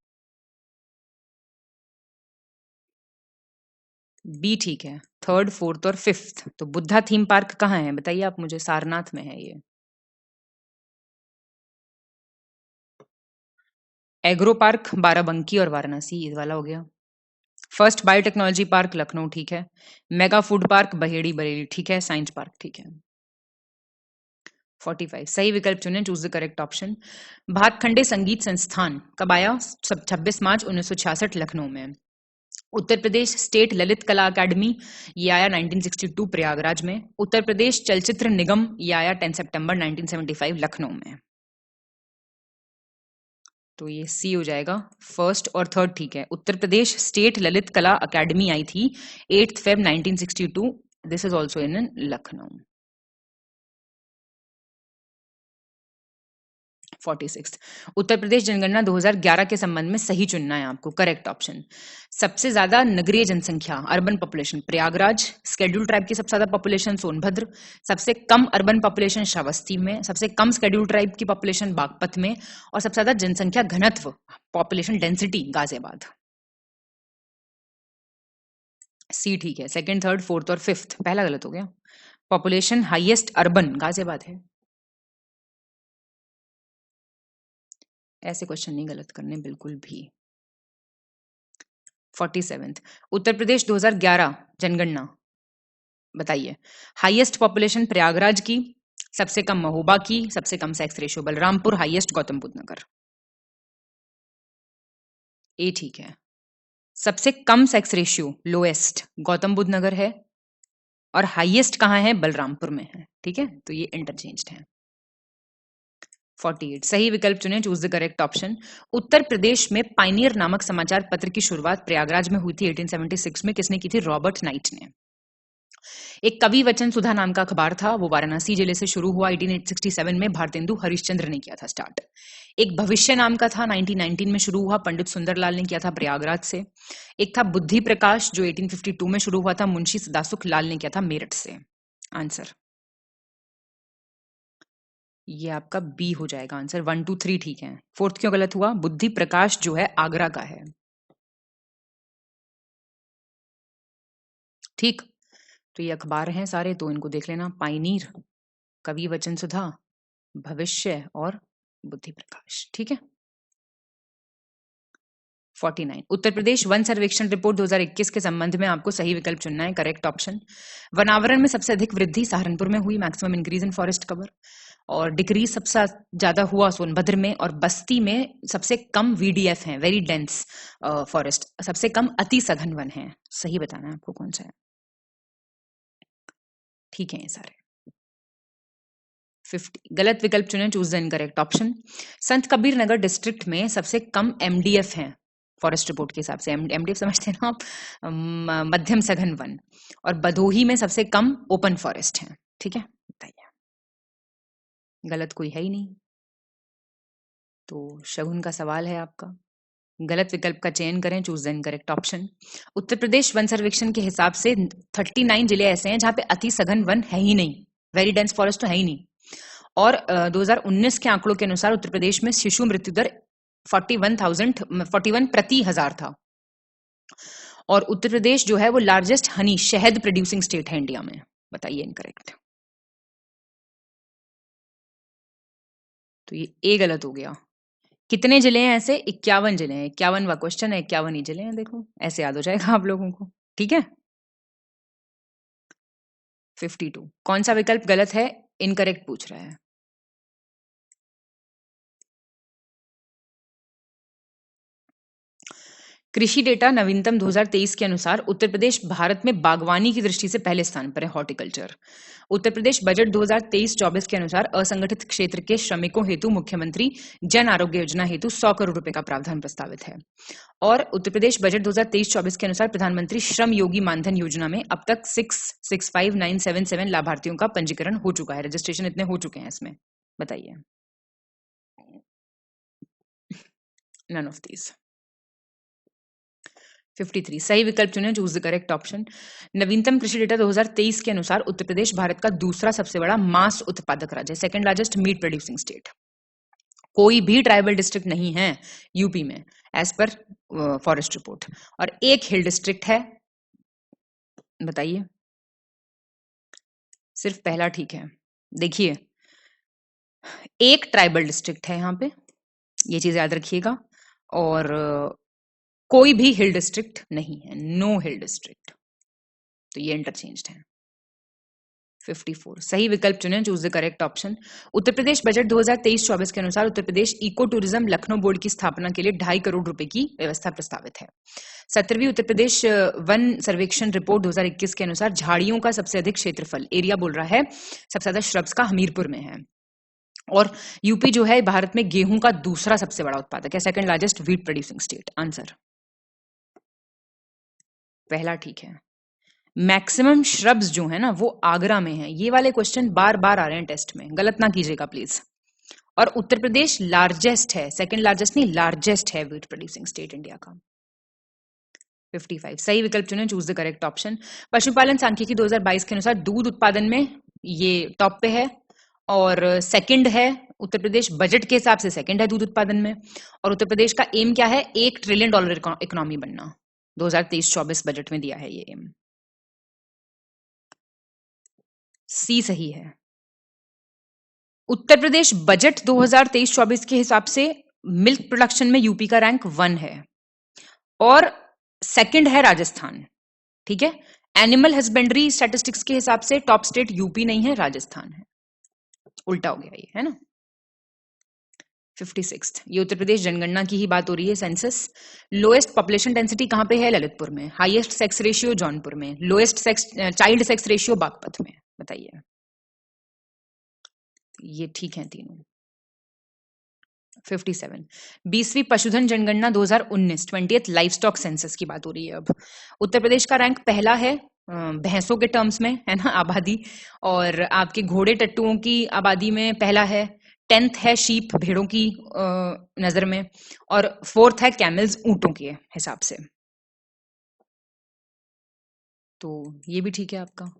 बी ठीक है, 3rd, 4th और 5th। तो बुद्धा थीम पार्क कहाँ है बताइए आप मुझे। सारनाथ में है ये। एग्रो पार्क बाराबंकी और वाराणसी, ये वाला हो गया। फर्स्ट बायोटेक्नोलॉजी पार्क लखनऊ, ठीक है। Mega food park Baheri Bareilly, ठीक है। साइंस पार्क, ठीक है। 45 सही विकल्प चुने, choose the correct option. Bhatkhande संगीत संस्थान कब आया? 26 मार्च 1966 लखनऊ में। उत्तर प्रदेश स्टेट ललित कला अकादमी ये आया 1962 प्रयागराज में। उत्तर प्रदेश चलचित्र निगम ये आया 10 सितंबर 1975 लखनऊ में। तो ये सी हो जाएगा। 1st और 3rd ठीक है। उत्तर प्रदेश स्टेट ललित कला अकादमी आई थी 8 Feb 1962। This is also in Lucknow. 46 Uttar Pradesh जनगणना 2011 के संबंध में सही चुनना है आपको। Correct option. सबसे ज्यादा नगरीय जनसंख्या urban population Prayagraj, schedule tribe की सबसे ज्यादा पॉपुलेशन सोनभद्र, सबसे कम अर्बन पॉपुलेशन श्रावस्ती में, सबसे कम स्केड्यूल ट्राइब की पॉपुलेशन बागपत में, और सबसे ज्यादा जनसंख्या घनत्व पॉपुलेशन डेंसिटी गाजियाबाद। सी ठीक है, सेकंड, थर्ड, फोर्थ और फिफ्थ पहला गलत हो गया। पॉपुलेशन हाईएस्ट अर्बन गाजियाबाद है। ऐसे क्वेश्चन नहीं गलत करने बिल्कुल भी। 47th उत्तर प्रदेश 2011 जनगणना बताइए। हाईएस्ट पॉपुलेशन प्रयागराज की, सबसे कम महोबा की, सबसे कम sex ratio Balrampur, highest Gautam Buddh Nagar. A ठीक है। सबसे कम sex ratio lowest Gautam Buddh Nagar है और हाईएस्ट कहां है? बलरामपुर में है। ठीक है, तो ये इंटरचेंज्ड है। 48 सही विकल्प चुने, choose the correct option. Uttar Pradesh में पाइनियर नामक समाचार पत्र की शुरुआत प्रयागराज में हुई थी 1876 में। किसने की थी? रॉबर्ट नाइट ने। एक कवि वचन सुधा नाम का अखबार था, वो वाराणसी जिले से शुरू हुआ 1867 में, भारतेंदु हरिश्चंद्र ने किया था स्टार्ट। एक भविष्य नाम का था, 1919 में शुरू हुआ, पंडित सुंदरलाल ने किया था प्रयागराज से। एक था बुद्धि प्रकाश जो 1852 में शुरू हुआ था, मुंशी सदासुख लाल ने किया था मेरठ से। आंसर ये आपका बी हो जाएगा आंसर। 1 2 3 ठीक है। फोर्थ क्यों गलत हुआ? बुद्धि प्रकाश जो है आगरा का है। ठीक, तो ये अखबार हैं सारे, तो इनको देख लेना। पायनीर, कवि वचन सुधा, भविष्य और बुद्धि प्रकाश। ठीक है। 49 उत्तर प्रदेश वन सर्वेक्षण रिपोर्ट 2021 के संबंध में आपको सही विकल्प चुनना है, करेक्ट ऑप्शन। वनावरण में सबसे अधिक वृद्धि सहारनपुर में हुई, maximum increase in forest cover. और डिक्रीज सबसे ज्यादा हुआ सोनभद्र में, और बस्ती में सबसे कम वीडीएफ है, वेरी डेंस फॉरेस्ट, सबसे कम अति सघन वन है। सही बताना है आपको कौन सा है। ठीक है ये सारे। 50 गलत विकल्प चुने, choose the incorrect option. Sant Kabir Nagar district में सबसे कम एमडीएफ है फॉरेस्ट रिपोर्ट के हिसाब से। एमडीएफ समझते हैं ना आप? मध्यम सघन वन। और बदोही में सबसे कम ओपन फॉरेस्ट है। ठीक है, बताइए। गलत कोई है ही नहीं, तो शगुन का सवाल है आपका। गलत विकल्प का चयन करें, choose the incorrect option. Uttar Pradesh one सर्वेक्षण के हिसाब से 39 जिले ऐसे हैं जहां पे अति सघन वन है ही नहीं, वेरी डेंस फॉरेस्ट तो है ही नहीं। और 2019 के आंकड़ों के अनुसार उत्तर प्रदेश में शिशु मृत्यु दर 41 प्रति हजार था। और उत्तर प्रदेश जो है वो लार्जेस्ट हनी शहद प्रोड्यूसिंग स्टेट है इंडिया में। बताइए इनकरेक्ट। तो ये ए गलत हो गया। कितने जिले हैं ऐसे? 51 जिले हैं। 51वां क्वेश्चन है, 51 ही जिले हैं। देखो ऐसे याद हो जाएगा आप लोगों को। ठीक है। 52 कौन सा विकल्प गलत है? इनकरेक्ट पूछ रहा है। कृषि डेटा नवीनतम 2023 के अनुसार उत्तर प्रदेश भारत में बागवानी की दृष्टि से पहले स्थान पर है, हॉर्टिकल्चर। उत्तर प्रदेश बजट 2023-24 के अनुसार असंगठित क्षेत्र के श्रमिकों हेतु मुख्यमंत्री जन आरोग्य योजना हेतु 100 करोड़ रुपए का प्रावधान प्रस्तावित है। और उत्तर प्रदेश बजट 2023-24 के अनुसार प्रधानमंत्री श्रम योगी मानधन योजना में अब तक 665,977 लाभार्थियों का पंजीकरण हो चुका है। रजिस्ट्रेशन इतने हो चुके हैं इसमें। बताइए। None of these. 53 सही विकल्प चुने, चूज द करेक्ट ऑप्शन। नवीनतम कृषि डेटा 2023 के अनुसार उत्तर प्रदेश भारत का दूसरा सबसे बड़ा मांस उत्पादक राज्य है, second largest meet producing state. कोई भी ट्राइबल डिस्ट्रिक्ट नहीं है यूपी में एज पर फॉरेस्ट रिपोर्ट। और एक हिल डिस्ट्रिक्ट है। बताइए। सिर्फ पहला ठीक है। देखिए, एक ट्राइबल डिस्ट्रिक्ट है यहाँ पे, ये चीज याद रखिएगा। और कोई भी हिल डिस्ट्रिक्ट नहीं है, नो हिल डिस्ट्रिक्ट। तो ये इंटरचेंज्ड है। 54 सही विकल्प चुने, choose the correct option. Uttar Pradesh budget 2023-24 के अनुसार Uttar Pradesh eco tourism Lucknow board की स्थापना के लिए 2.5 करोड़ रुपए की व्यवस्था प्रस्तावित है। 17वीं उत्तर प्रदेश वन सर्वेक्षण रिपोर्ट 2021 के अनुसार झाड़ियों का सबसे अधिक क्षेत्रफल एरिया बोल रहा है, सबसे ज्यादा श्रब्स का हमीरपुर में है। और यूपी जो है भारत में गेहूं का दूसरा सबसे बड़ा उत्पादक है, second largest wheat producing state. Answer पहला ठीक है। मैक्सिमम श्रब्स जो है ना वो आगरा में है। ये वाले क्वेश्चन बार बार आ रहे हैं टेस्ट में, गलत ना कीजिएगा प्लीज। और उत्तर प्रदेश लार्जेस्ट है, सेकंड लार्जेस्ट नहीं, लार्जेस्ट है व्हीट प्रोड्यूसिंग स्टेट इंडिया का। 55 सही विकल्प चुने, चूज द करेक्ट ऑप्शन। पशुपालन सांख्यिकी 2022 के अनुसार दूध उत्पादन में ये टॉप पे है और सेकंड है। उत्तर प्रदेश बजट के हिसाब से सेकंड है दूध उत्पादन में। और उत्तर प्रदेश का एम क्या है? $1 ट्रिलियन इकोनॉमी बनना। 2023-24 बजट में दिया है ये एम। सी सही है। उत्तर प्रदेश बजट 2023-24 के हिसाब से मिल्क प्रोडक्शन में यूपी का रैंक 1 है और सेकंड है राजस्थान। ठीक है, एनिमल हस्बेंड्री स्टैटिस्टिक्स के हिसाब से टॉप स्टेट यूपी नहीं है, राजस्थान है। उल्टा हो गया ये, है ना। 56th, ये उत्तर प्रदेश जनगणना की ही बात हो रही है, सेंसस। लोएस्ट पॉपुलेशन डेंसिटी कहां पे है? ललितपुर में। हाईएस्ट सेक्स रेशियो जौनपुर में। Lowest sex child sex ratio Baghpat में। बताइए, ये ठीक है तीनों। 57, 20वीं पशुधन जनगणना 2019, 20th लाइफ स्टॉक सेंसस की बात हो रही है। अब उत्तर प्रदेश का रैंक पहला है भैंसों के टर्म्स में, है ना, आबादी, और आपके घोड़े टट्टुओं की आबादी में पहला है। 10th है शीप भेड़ों की नजर में, और 4th है कैमल्स ऊंटों के हिसाब से। तो ये भी ठीक है आपका।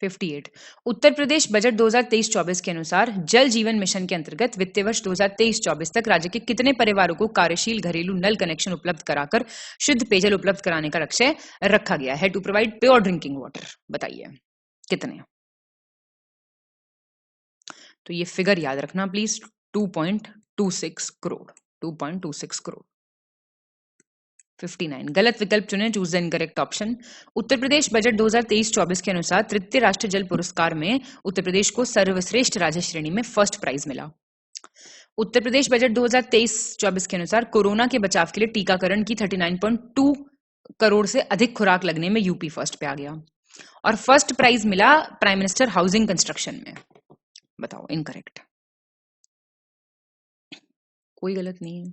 58, उत्तर प्रदेश बजट 2023-24 के अनुसार जल जीवन मिशन के अंतर्गत वित्तीय वर्ष 2023-24 तक राज्य के कितने परिवारों को कार्यशील घरेलू नल कनेक्शन उपलब्ध कराकर शुद्ध पेयजल उपलब्ध कराने का लक्ष्य रखा गया है? To provide pure drinking water. बताइए कितने? तो ये फिगर याद रखना प्लीज, 2.26 करोड़। 2.26 करोड़। 59, गलत विकल्प चुने, choose the incorrect option. Uttar Pradesh budget 2023-24 के अनुसार तृतीय राष्ट्रीय जल पुरस्कार में उत्तर प्रदेश को सर्वश्रेष्ठ राज्य श्रेणी में फर्स्ट प्राइज मिला। उत्तर प्रदेश बजट 2023-24 के अनुसार कोरोना के बचाव के लिए टीकाकरण की 39.2 करोड़ से अधिक खुराक लगने में यूपी फर्स्ट पे आ गया, और फर्स्ट प्राइज मिला प्राइम मिनिस्टर हाउसिंग कंस्ट्रक्शन में। बताओ इनकरेक्ट। कोई गलत नहीं है।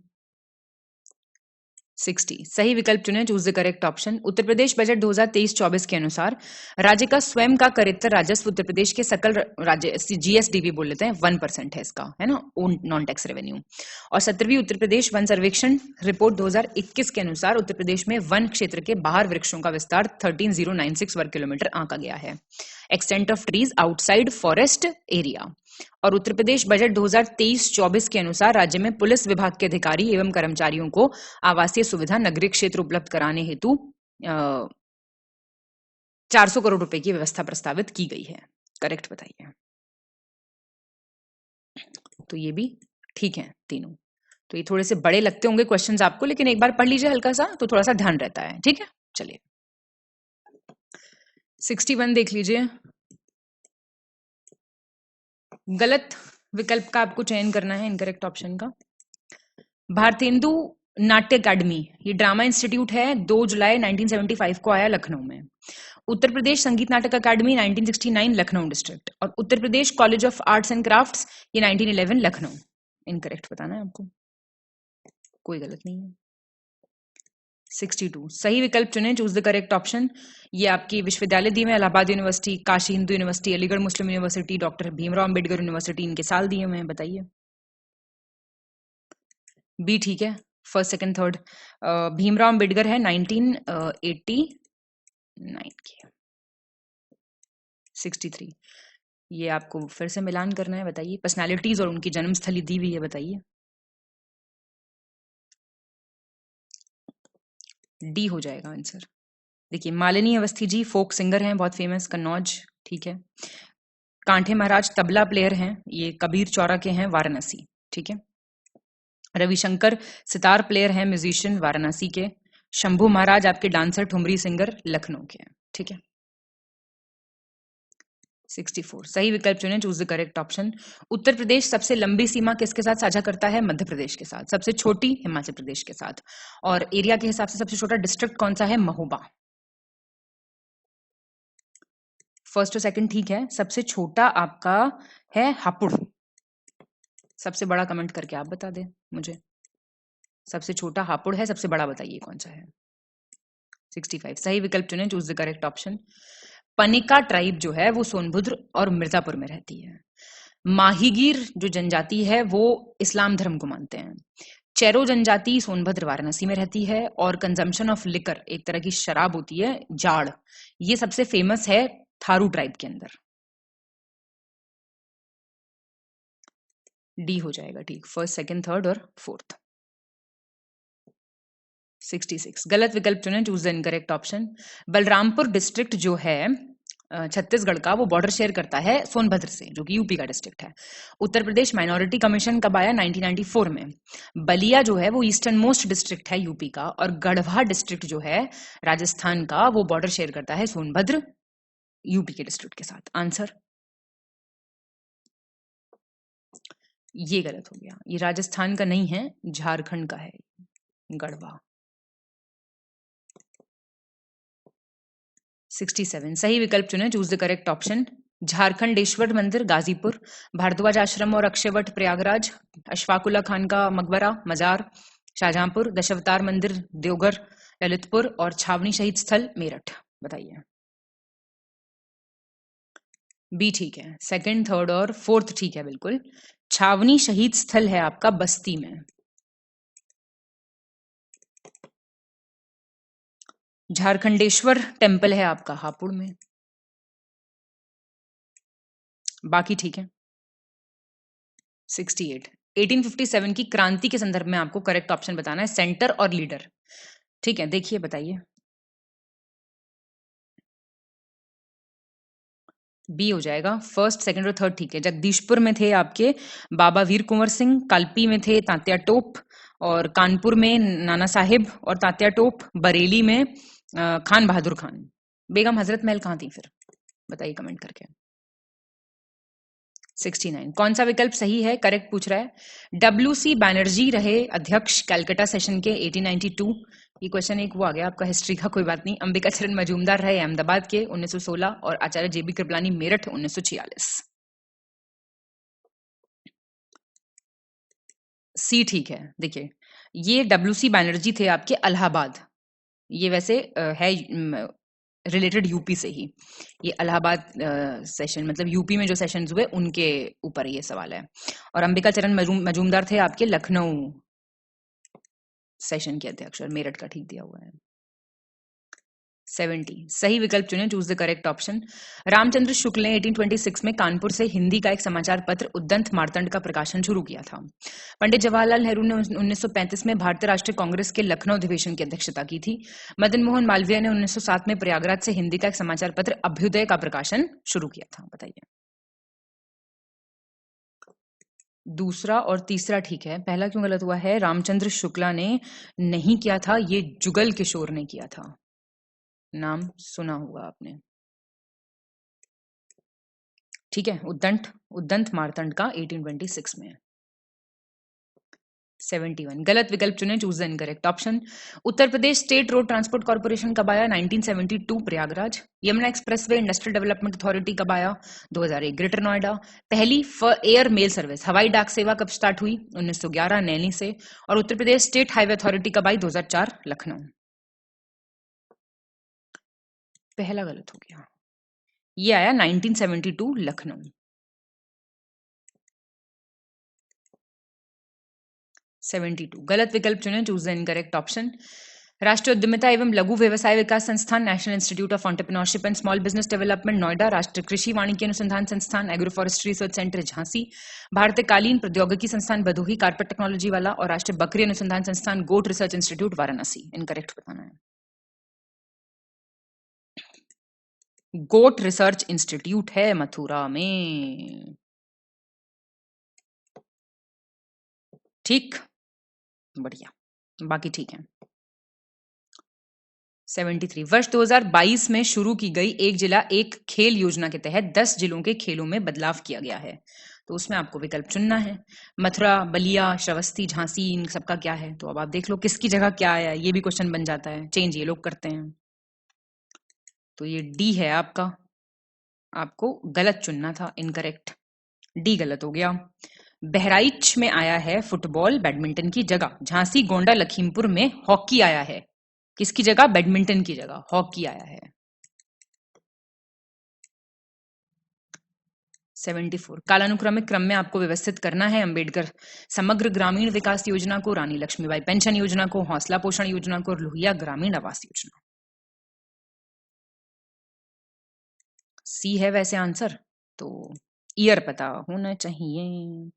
60, सही विकल्प चुने, choose the correct option. Uttar Pradesh budget 2023-24 के अनुसार राज्य का स्वयं का करेत्तर राजस्व उत्तर प्रदेश के सकल राज्य जीएसडीपी बोल लेते हैं 1% है इसका, है ना, ओन नॉन टैक्स रेवेन्यू। और 17वीं उत्तर प्रदेश वन सर्वेक्षण रिपोर्ट 2021 के अनुसार उत्तर प्रदेश में वन क्षेत्र के बाहर वृक्षों का विस्तार 13,096 वर्ग किलोमीटर आंका गया है, extent of trees outside forest area. और उत्तर प्रदेश बजट 2023-24 के अनुसार राज्य में पुलिस विभाग के अधिकारी एवं कर्मचारियों को आवासीय सुविधा नगरीय क्षेत्र उपलब्ध कराने हेतु 400 करोड़ रुपए की व्यवस्था प्रस्तावित की गई है। करेक्ट बताइए। तो ये भी ठीक है तीनों। तो ये थोड़े से बड़े लगते होंगे क्वेश्चंस आपको, लेकिन एक बार पढ़ लीजिए हल्का सा तो थोड़ा सा ध्यान रहता है। ठीक है, चलिए 61 देख लीजिए। गलत विकल्प का आपको चयन करना है, इनकरेक्ट ऑप्शन का। भारतेंदु नाट्य अकादमी, ये ड्रामा इंस्टीट्यूट है, 2 जुलाई 1975 को आया लखनऊ में। उत्तर प्रदेश संगीत नाटक अकादमी 1969 लखनऊ डिस्ट्रिक्ट, और Uttar Pradesh college of arts and crafts ये 1911 लखनऊ। इनकरेक्ट बताना है आपको, कोई गलत नहीं है। 62, सही विकल्प चुने, चूज द करेक्ट ऑप्शन। ये आपकी विश्वविद्यालय दी हुए, Allahabad university, Kashi Hindu university, Aligarh Muslim university, doctor Bhimrao Ambedkar university, इनके साल दिए हुए हैं। बताइए। बी ठीक है, first second third. Bhimrao Ambedkar है 1989 के। 63, ये आपको फिर से मिलान करना है। बताइए पर्सनालिटीज और उनकी जन्मस्थली दी हुई है, बताइए। डी हो जाएगा आंसर। देखिए मालिनी अवस्थी जी फोक सिंगर हैं, बहुत फेमस, कन्नौज। ठीक है। कांठे महाराज तबला प्लेयर हैं, ये कबीर चौरा के हैं, वाराणसी। ठीक है। रविशंकर सितार प्लेयर हैं, म्यूजिशियन, वाराणसी के। शंभू महाराज आपके डांसर, ठुमरी सिंगर, लखनऊ के। ठीक है। 64, सही विकल्प चुने, choose the correct option. Uttar Pradesh सबसे लंबी सीमा किसके साथ साझा करता है? मध्य प्रदेश के साथ। सबसे छोटी हिमाचल प्रदेश के साथ। और एरिया के हिसाब से सबसे छोटा डिस्ट्रिक्ट कौन सा है? महोबा। फर्स्ट और सेकंड ठीक है, सबसे छोटा आपका है हापुड़। सबसे बड़ा कमेंट करके आप बता दें मुझे। सबसे छोटा हापुड़ है, सबसे बड़ा बताइए कौन सा है। 65, सही विकल्प चुने, choose the correct option. Panika tribe जो है वो सोनभद्र और मिर्जापुर में रहती है। माहीगीर जो जनजाति है वो इस्लाम धर्म को मानते हैं। चेरो जनजाति सोनभद्र वाराणसी में रहती है। और कंजम्पशन ऑफ लिकर, एक तरह की शराब होती है, जाड़, ये सबसे फेमस है थारू ट्राइब के अंदर। डी हो जाएगा ठीक, फर्स्ट सेकंड थर्ड और फोर्थ। 66, गलत विकल्प चुने, choose the incorrect option. Balrampur district जो है छत्तीसगढ़ का वो बॉर्डर शेयर करता है सोनभद्र से, जो कि यूपी का डिस्ट्रिक्ट है। उत्तर प्रदेश माइनॉरिटी कमीशन कब आया? 1994 में। बलिया जो है वो ईस्टर्न मोस्ट डिस्ट्रिक्ट है यूपी का, और गढ़वा डिस्ट्रिक्ट जो है राजस्थान का, वो बॉर्डर शेयर करता है सोनभद्र यूपी के डिस्ट्रिक्ट के साथ। आंसर ये गलत हो गया, ये राजस्थान का नहीं है, झारखंड का है गढ़वा। 67 सही विकल्प चुने, choose the correct option. Jharkhandeshwar मंदिर गाजीपुर, भारद्वाज आश्रम और अक्षयवट प्रयागराज, अशफाकुल्ला खान का मकबरा मजार शाहजहांपुर, दशावतार मंदिर देवघर ललितपुर, और छावनी शहीद स्थल मेरठ। बताइए। बी ठीक है, सेकंड, थर्ड और फोर्थ ठीक है बिल्कुल। छावनी शहीद स्थल है आपका बस्ती में। झारखंडेश्वर टेम्पल है आपका हापुड़ में। बाकी ठीक है। 68 1857 की क्रांति के संदर्भ में आपको करेक्ट ऑप्शन बताना है, सेंटर और लीडर। ठीक है, देखिए बताइए। बी हो जाएगा, फर्स्ट सेकंड और थर्ड ठीक है। जगदीशपुर में थे आपके बाबा वीर कुंवर सिंह, कालपी में थे तात्या टोप, और कानपुर में नाना साहिब और तात्या टोप, बरेली में खान बहादुर खान। बेगम हजरत महल कहाँ थी फिर? बताइए कमेंट करके। 69 कौन सा विकल्प सही है? करेक्ट पूछ रहा है। WC बैनर्जी रहे अध्यक्ष कैलकाटा सेशन के 1892। ये क्वेश्चन एक वो आ गया आपका हिस्ट्री का, कोई बात नहीं। अंबिका चरण मजूमदार रहे अहमदाबाद के 1916, और आचार्य JB कृपलानी मेरठ 1946। सी ठीक है। देखिए, ये WC बैनर्जी थे आपके इलाहाबाद, ये वैसे है रिलेटेड यूपी से ही। ये इलाहाबाद सेशन, मतलब यूपी में जो सेशंस हुए उनके ऊपर ये सवाल है। और अंबिका चरण मजूमदार थे आपके लखनऊ सेशन के अध्यक्ष, और मेरठ का ठीक दिया हुआ है। 70 सही विकल्प चुने, choose the correct option. Ramchandra Shukla ने 1826 में कानपुर से हिंदी का एक समाचार पत्र उद्दंत मार्तंड का प्रकाशन शुरू किया था। पंडित जवाहरलाल नेहरू ने 1935 में भारतीय राष्ट्रीय कांग्रेस के लखनऊ अधिवेशन की अध्यक्षता की थी। मदन मोहन मालवीय ने 1907 में प्रयागराज से हिंदी का एक समाचार पत्र अभ्युदय का प्रकाशन शुरू किया था। बताइए। दूसरा और तीसरा ठीक है, पहला क्यों गलत हुआ है? रामचंद्र शुक्ला ने नहीं किया था, ये जुगल किशोर ने किया था, नाम सुना होगा आपने। ठीक है, उद्दंत मार्तंड का 1826 में। 71 गलत विकल्प चुने, choose the incorrect option. Uttar Pradesh state road transport corporation कब आया? 1972 Prayagraj. Yamuna expressway industrial development authority कब आया? 2001 ग्रेटर नोएडा। पहली एयर मेल सर्विस हवाई डाक सेवा कब स्टार्ट हुई? 1911 नैनी से। और उत्तर प्रदेश स्टेट हाईवे अथॉरिटी कब आई? 2004 लखनऊ। पहला गलत हो गया, ये आया 1972 लखनऊ। 72 गलत विकल्प चुने, चूज द इनकरेक्ट ऑप्शन। राष्ट्रीय उद्यमिता एवं लघु व्यवसाय विकास संस्थान, national institute of entrepreneurship and small business development Noida, राष्ट्रीय कृषि वानिकी अनुसंधान संस्थान, agro forestry research centre Jhansi, भारतीय कालीन प्रौद्योगिकी संस्थान भदोही कारपेट टेक्नोलॉजी वाला, और राष्ट्रीय बकरी अनुसंधान संस्थान गोट रिसर्च इंस्टीट्यूट वाराणसी। इनकरेक्ट बताना है। गोट रिसर्च इंस्टीट्यूट है मथुरा में। ठीक, बढ़िया, बाकी ठीक है। 73 वर्ष 2022 में शुरू की गई एक जिला एक खेल योजना के तहत 10 जिलों के खेलों में बदलाव किया गया है, तो उसमें आपको विकल्प चुनना है। मथुरा, बलिया, श्रावस्ती, झांसी, इन सबका क्या है? तो अब आप देख लो किसकी जगह क्या आया, ये भी क्वेश्चन बन जाता है, चेंज ये लोग करते हैं। तो ये डी है आपका, आपको गलत चुनना था, इनकरेक्ट। डी गलत हो गया। बहराइच में आया है फुटबॉल बैडमिंटन की जगह, झांसी, गोंडा, लखीमपुर में हॉकी आया है। किसकी जगह? बैडमिंटन की जगह हॉकी आया है। 74 कालानुक्रमिक क्रम में आपको व्यवस्थित करना है। अंबेडकर समग्र ग्रामीण विकास योजना को, रानी लक्ष्मीबाई पेंशन योजना को, हौसला पोषण योजना को, और लोहिया ग्रामीण आवास योजना। सी है वैसे आंसर, तो ईयर पता होना चाहिए।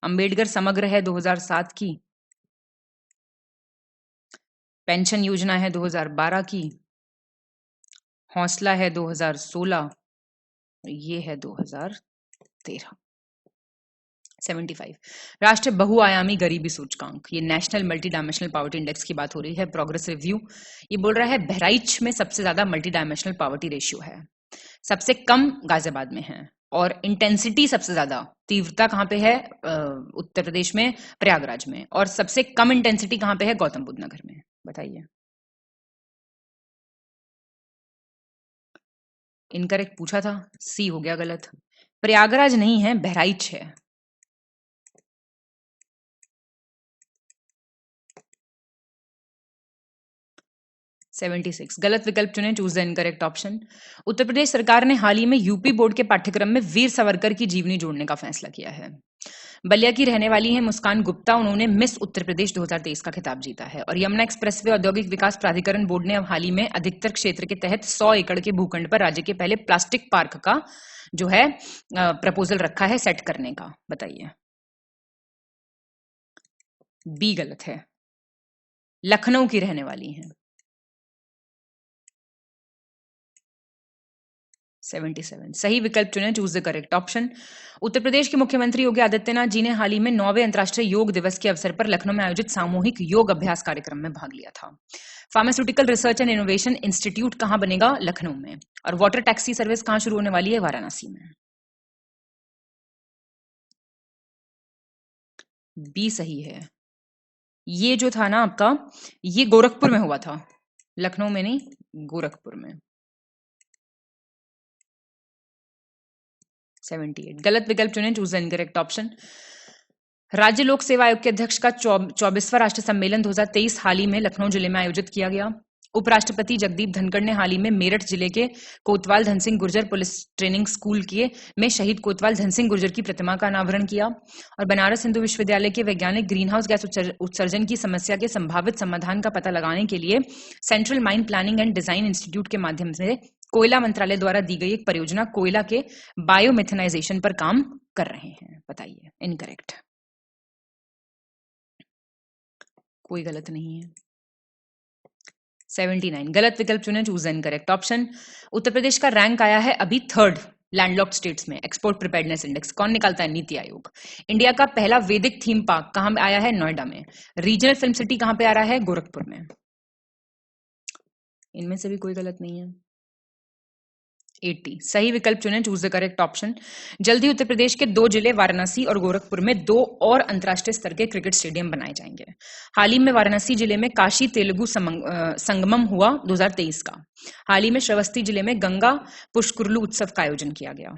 अंबेडकर समग्र है 2007 की, पेंशन योजना है 2012 की, हौसला है 2016, ये है 2013। 75 राष्ट्रीय बहुआयामी गरीबी सूचकांक, ये national multi dimensional poverty index की बात हो रही है। प्रोग्रेस रिव्यू ये बोल रहा है बहराइच में सबसे ज्यादा मल्टी डायमेंशनल पॉवर्टी रेशियो है, सबसे कम गाजियाबाद में है, और इंटेंसिटी सबसे ज्यादा तीव्रता कहां पे है? उत्तर प्रदेश में प्रयागराज में। और सबसे कम इंटेंसिटी कहां पे है? गौतम बुद्ध नगर में। बताइए। इनकरेक्ट पूछा था, सी हो गया गलत। प्रयागराज नहीं है, बहराइच है। 76 गलत विकल्प चुने, choose the incorrect option. Uttar Pradesh सरकार ने हाल ही में यूपी बोर्ड के पाठ्यक्रम में वीर सावरकर की जीवनी जोड़ने का फैसला किया है। बलिया की रहने वाली हैं मुस्कान गुप्ता, उन्होंने मिस उत्तर प्रदेश 2023 का खिताब जीता है। और यमुना एक्सप्रेसवे औद्योगिक विकास प्राधिकरण बोर्ड ने अब हाल ही में अधिकतर क्षेत्र के तहत 100 एकड़ के भूखंड पर राज्य के पहले प्लास्टिक पार्क का जो है प्रपोजल रखा है सेट करने का। बताइए। बी गलत है, लखनऊ की रहने वाली हैं। 77 सही विकल्प चुने, choose the correct option. Uttar Pradesh के मुख्यमंत्री योगी आदित्यनाथ जी ने हाल ही में 9वें अंतर्राष्ट्रीय योग दिवस के अवसर पर लखनऊ में आयोजित सामूहिक योग अभ्यास कार्यक्रम में भाग लिया था। Pharmaceutical research and innovation institute कहां बनेगा? लखनऊ में। और वाटर टैक्सी सर्विस कहां शुरू होने वाली है? वाराणसी में। बी सही है। ये जो था ना आपका, ये गोरखपुर में हुआ था, लखनऊ में नहीं, गोरखपुर में। 78 गलत विकल्प चुने, चूज द इनकरेक्ट ऑप्शन। राज्य लोक सेवा आयोग के अध्यक्ष का 24वां राष्ट्रीय सम्मेलन 2023 हाल ही में लखनऊ जिले में आयोजित किया गया। उपराष्ट्रपति जगदीप धनखड़ ने हाल ही में मेरठ जिले के कोतवाल Dhan Singh Gurjar police training school के में शहीद कोतवाल धन सिंह गुर्जर की प्रतिमा का अनावरण किया। और बनारस हिंदू विश्वविद्यालय के वैज्ञानिक ग्रीन हाउस गैस उत्सर्जन की समस्या के संभावित समाधान का पता लगाने के लिए central mine planning and design institute के माध्यम से कोयला मंत्रालय द्वारा दी गई एक परियोजना कोयला के बायोमिथेनाइजेशन पर काम कर रहे हैं। बताइए। इनकरेक्ट, कोई गलत नहीं है। 79 गलत विकल्प चुने, choose the incorrect option. Uttar Pradesh का रैंक आया है अभी 3rd लैंडलॉक्ड स्टेट्स में एक्सपोर्ट प्रिपेयर्डनेस इंडेक्स। कौन निकालता है? नीति आयोग। इंडिया का पहला वैदिक थीम पार्क कहां आया है? नोएडा में। रीजनल फिल्म सिटी कहां पे आ रहा है? गोरखपुर में। इनमें से भी कोई गलत नहीं है। 80 सही विकल्प चुने, चूज द करेक्ट ऑप्शन। जल्द ही उत्तर प्रदेश के 2 जिले वाराणसी और गोरखपुर में 2 और अंतर्राष्ट्रीय स्तर के क्रिकेट स्टेडियम बनाए जाएंगे। हाल ही में वाराणसी जिले में काशी तेलुगु संगमम हुआ 2023 का। हाल ही में श्रावस्ती जिले में गंगा पुष्कुरलू उत्सव का आयोजन किया गया।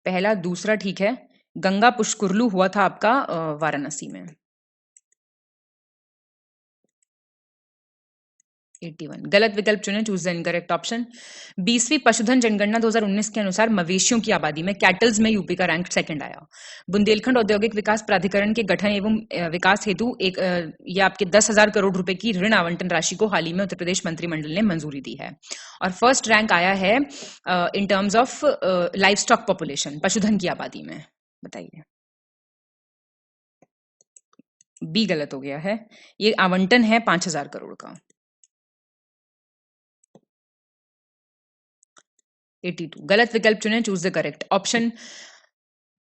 पहला दूसरा ठीक है, गंगा पुष्कुरलू हुआ था आपका वाराणसी में। 81 गलत विकल्प चुने, चूज द इनकरेक्ट ऑप्शन। 20वीं पशुधन जनगणना 2019 के अनुसार मवेशियों की आबादी में कैटल्स में यूपी का रैंक 2nd आया। बुंदेलखंड औद्योगिक विकास प्राधिकरण के गठन एवं विकास हेतु ये आपके 10,000 करोड़ रुपए की ऋण आवंटन राशि को हाल ही में उत्तर प्रदेश मंत्रिमंडल ने मंजूरी दी है। और फर्स्ट रैंक आया है in terms of live stock population, पशुधन की आबादी में। बताइए। बी गलत हो गया है, ये आवंटन है 5,000 करोड़ का। 82 गलत विकल्प चुने, चूज द करेक्ट ऑप्शन।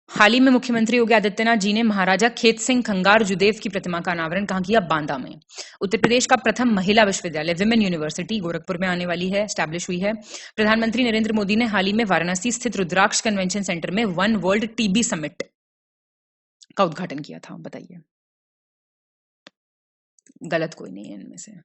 हाल ही में मुख्यमंत्री योगी आदित्यनाथ जी ने महाराजा खेत सिंह खंगार जुदेव की प्रतिमा का अनावरण कहां किया? बांदा में। उत्तर प्रदेश का प्रथम महिला विश्वविद्यालय विमेन यूनिवर्सिटी गोरखपुर में आने वाली है, स्टैब्लिश हुई है। प्रधानमंत्री नरेंद्र मोदी ने हाल ही में वाराणसी स्थित रुद्राक्ष कन्वेंशन सेंटर में 1 वर्ल्ड टीबी समिट का उद्घाटन किया था। बताइए। गलत कोई नहीं है इनमें से।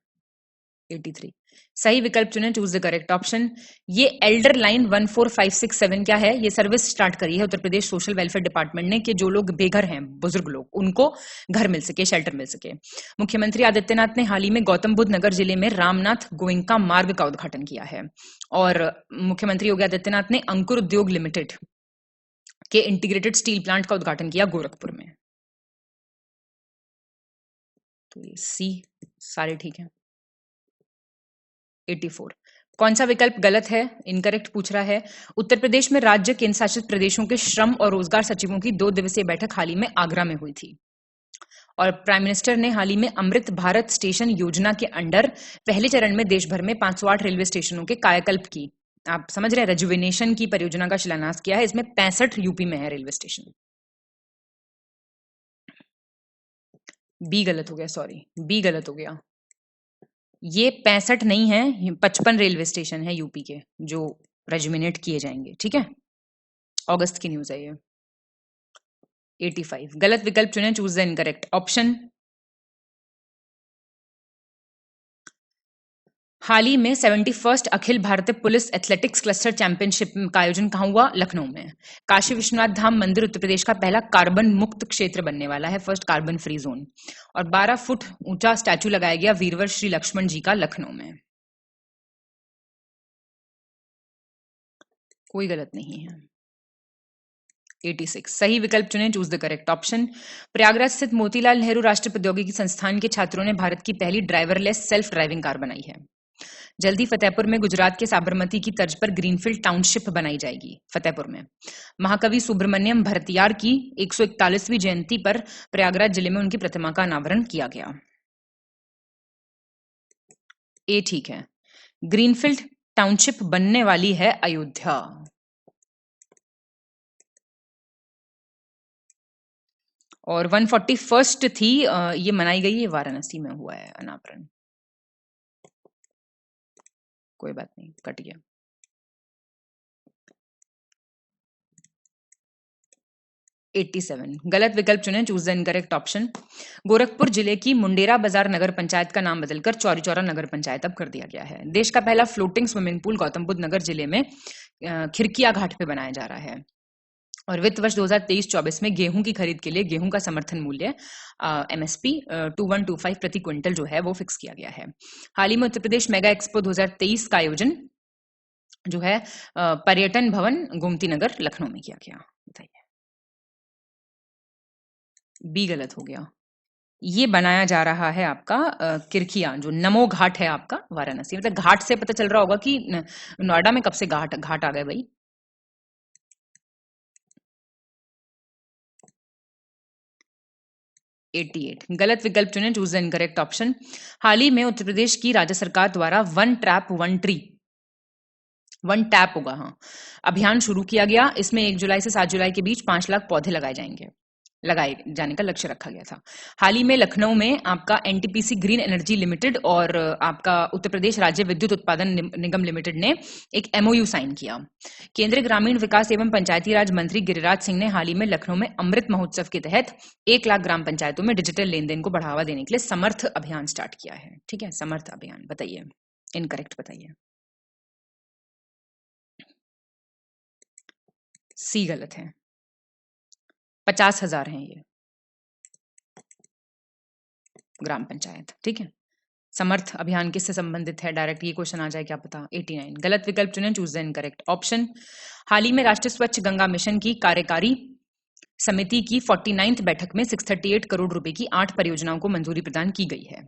83 सही विकल्प चुने, चूज द करेक्ट ऑप्शन। ये एल्डर लाइन 14567 क्या है? ये सर्विस स्टार्ट करी है Uttar Pradesh social welfare department ने कि जो लोग बेघर हैं, बुजुर्ग लोग, उनको घर मिल सके, शेल्टर मिल सके। मुख्यमंत्री आदित्यनाथ ने हाल ही में गौतम बुद्ध नगर जिले में रामनाथ गोयंका मार्ग का उद्घाटन किया है। और मुख्यमंत्री योगी आदित्यनाथ ने अंकुर उद्योग लिमिटेड के इंटीग्रेटेड स्टील प्लांट का उद्घाटन किया गोरखपुर में। तो ये सी सारे ठीक है। 84 कौन सा विकल्प गलत है? इनकरेक्ट पूछ रहा है। उत्तर प्रदेश में राज्य केंद्र शासित प्रदेशों के श्रम और रोजगार सचिवों की 2 दिवसीय बैठक हाल ही में आगरा में हुई थी। और प्राइम मिनिस्टर ने हाल ही में अमृत भारत स्टेशन योजना के अंडर पहले चरण में देश भर में 508 रेलवे स्टेशनों के कायाकल्प की, आप समझ रहे हैं, रेजुविनेशन की परियोजना का शिलान्यास किया है। इसमें 65 यूपी में है रेलवे स्टेशन। बी गलत हो गया, सॉरी, बी गलत हो गया। ये 65 नहीं है, 55 रेलवे स्टेशन है यूपी के जो रेजुविनेट किए जाएंगे, ठीक है। अगस्त की न्यूज है ये। 85 गलत विकल्प चुने, चूज द इनकरेक्ट ऑप्शन। हाल ही में 71st Akhil Bharatiya police athletics cluster championship का आयोजन कहाँ हुआ? लखनऊ में। काशी विश्वनाथ धाम मंदिर उत्तर प्रदेश का पहला कार्बन मुक्त क्षेत्र बनने वाला है, फर्स्ट कार्बन फ्री जोन। और 12 फुट ऊंचा स्टैचू लगाया गया वीरवर श्री लक्ष्मण जी का लखनऊ में। कोई गलत नहीं है। 86 सही विकल्प चुने, choose the correct option. Prayagraj स्थित मोतीलाल नेहरू राष्ट्रीय प्रौद्योगिकी संस्थान के छात्रों ने भारत की पहली ड्राइवरलेस सेल्फ ड्राइविंग कार बनाई है। जल्दी फतेहपुर में गुजरात के साबरमती की तर्ज पर ग्रीनफील्ड टाउनशिप बनाई जाएगी, फतेहपुर में। महाकवि सुब्रमण्यम भरतियार की 141वीं जयंती पर प्रयागराज जिले में उनकी प्रतिमा का अनावरण किया गया। ए ठीक है। ग्रीनफील्ड टाउनशिप बनने वाली है अयोध्या। और 141st थी, ये मनाई गई है, वाराणसी में हुआ है अनावरण। कोई बात नहीं, कट गया। 87 गलत विकल्प चुने, choose the incorrect option. Gorakhpur जिले की मुंडेरा बाजार नगर पंचायत का नाम बदलकर चौरी चौरा नगर पंचायत अब कर दिया गया है। देश का पहला floating swimming pool Gautam Buddh Nagar जिले में खिरकिया घाट पे बनाया जा रहा है। और वित्त वर्ष 2023-24 में गेहूं की खरीद के लिए गेहूं का समर्थन मूल्य एमएसपी 2125 प्रति क्विंटल जो है वो फिक्स किया गया है। हाल ही में उत्तर प्रदेश मेगा एक्सपो 2023 का आयोजन जो है पर्यटन भवन गोमती नगर लखनऊ में किया गया। बताइए। बी गलत हो गया। ये बनाया जा रहा है आपका किरकिया, जो नमो घाट है आपका वाराणसी। मतलब घाट से पता चल रहा होगा कि नोएडा में कब से घाट आ गए भाई। 88 गलत विकल्प चुने, चूज द इनकरेक्ट ऑप्शन। हाल ही में उत्तर प्रदेश की राज्य सरकार द्वारा one trap one tree, one tap होगा, हाँ, अभियान शुरू किया गया। इसमें 1 जुलाई से 7 जुलाई के बीच 5 लाख पौधे लगाए जाने का लक्ष्य रखा गया था। हाल ही में लखनऊ में आपका एनटीपीसी ग्रीन एनर्जी लिमिटेड और आपका उत्तर प्रदेश राज्य विद्युत उत्पादन निगम लिमिटेड ने एक एमओयू साइन किया। केंद्रीय ग्रामीण विकास एवं पंचायती राज मंत्री गिरिराज सिंह ने हाल ही में लखनऊ में अमृत महोत्सव के तहत 1 लाख ग्राम पंचायतों में डिजिटल लेन देन को बढ़ावा देने के लिए समर्थ अभियान स्टार्ट किया है। ठीक है, समर्थ अभियान। बताइए, इनकरेक्ट बताइए। सी गलत है। 50,000 है ये ग्राम पंचायत। ठीक है, समर्थ अभियान किससे संबंधित है, डायरेक्ट ये क्वेश्चन आ जाए, क्या पता। 89 गलत विकल्प चुने, चूज द इनकरेक्ट ऑप्शन। हाल ही में राष्ट्रीय स्वच्छ गंगा मिशन की कार्यकारी समिति की 49th बैठक में 638 करोड़ रुपए की 8 परियोजनाओं को मंजूरी प्रदान की गई है।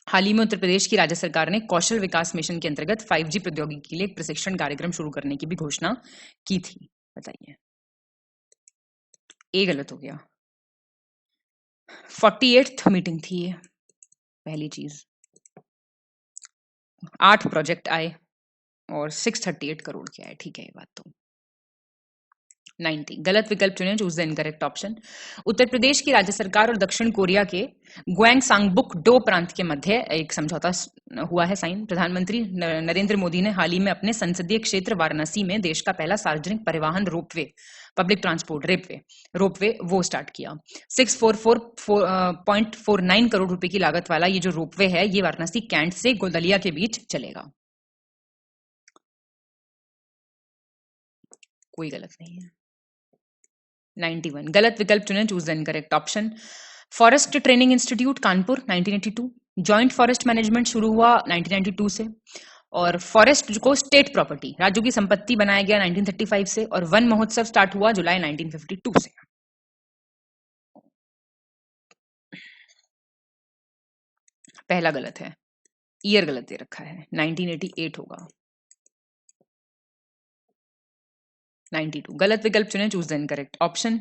हाल ही में उत्तर प्रदेश की राज्य सरकार ने कौशल विकास मिशन के अंतर्गत 5G प्रौद्योगिकी के लिए एक प्रशिक्षण कार्यक्रम शुरू करने की भी घोषणा की थी। बताइए। ए गलत हो गया। 48th मीटिंग थी ये, पहली चीज। 8 प्रोजेक्ट आए और 638 करोड़ के आए। ठीक है, ये बात तो। 90 गलत विकल्प चुने, choose the incorrect option. Uttar Pradesh की राज्य सरकार और दक्षिण कोरिया के ग्वांगसांगबुक डो प्रांत के मध्य एक समझौता हुआ है साइन। प्रधानमंत्री नरेंद्र मोदी ने हाल ही में अपने संसदीय क्षेत्र वाराणसी में देश का पहला सार्वजनिक परिवहन रोपवे, पब्लिक ट्रांसपोर्ट रोपवे वो स्टार्ट किया। 644.49 करोड़ रुपए की लागत वाला ये जो रोपवे है, ये वाराणसी कैंट से गोदलिया के बीच चलेगा। कोई गलत नहीं है। 91 गलत विकल्प चुने, choose the incorrect option. Forest training institute Kanpur 1982, joint forest management शुरू हुआ 1992 से, और फॉरेस्ट को स्टेट प्रॉपर्टी, राज्यों की संपत्ति बनाया गया 1935 से, और वन महोत्सव स्टार्ट हुआ जुलाई 1952 से। पहला गलत है, ईयर गलत दे रखा है, 1988 होगा। 92 गलत विकल्प चुने, choose the incorrect option.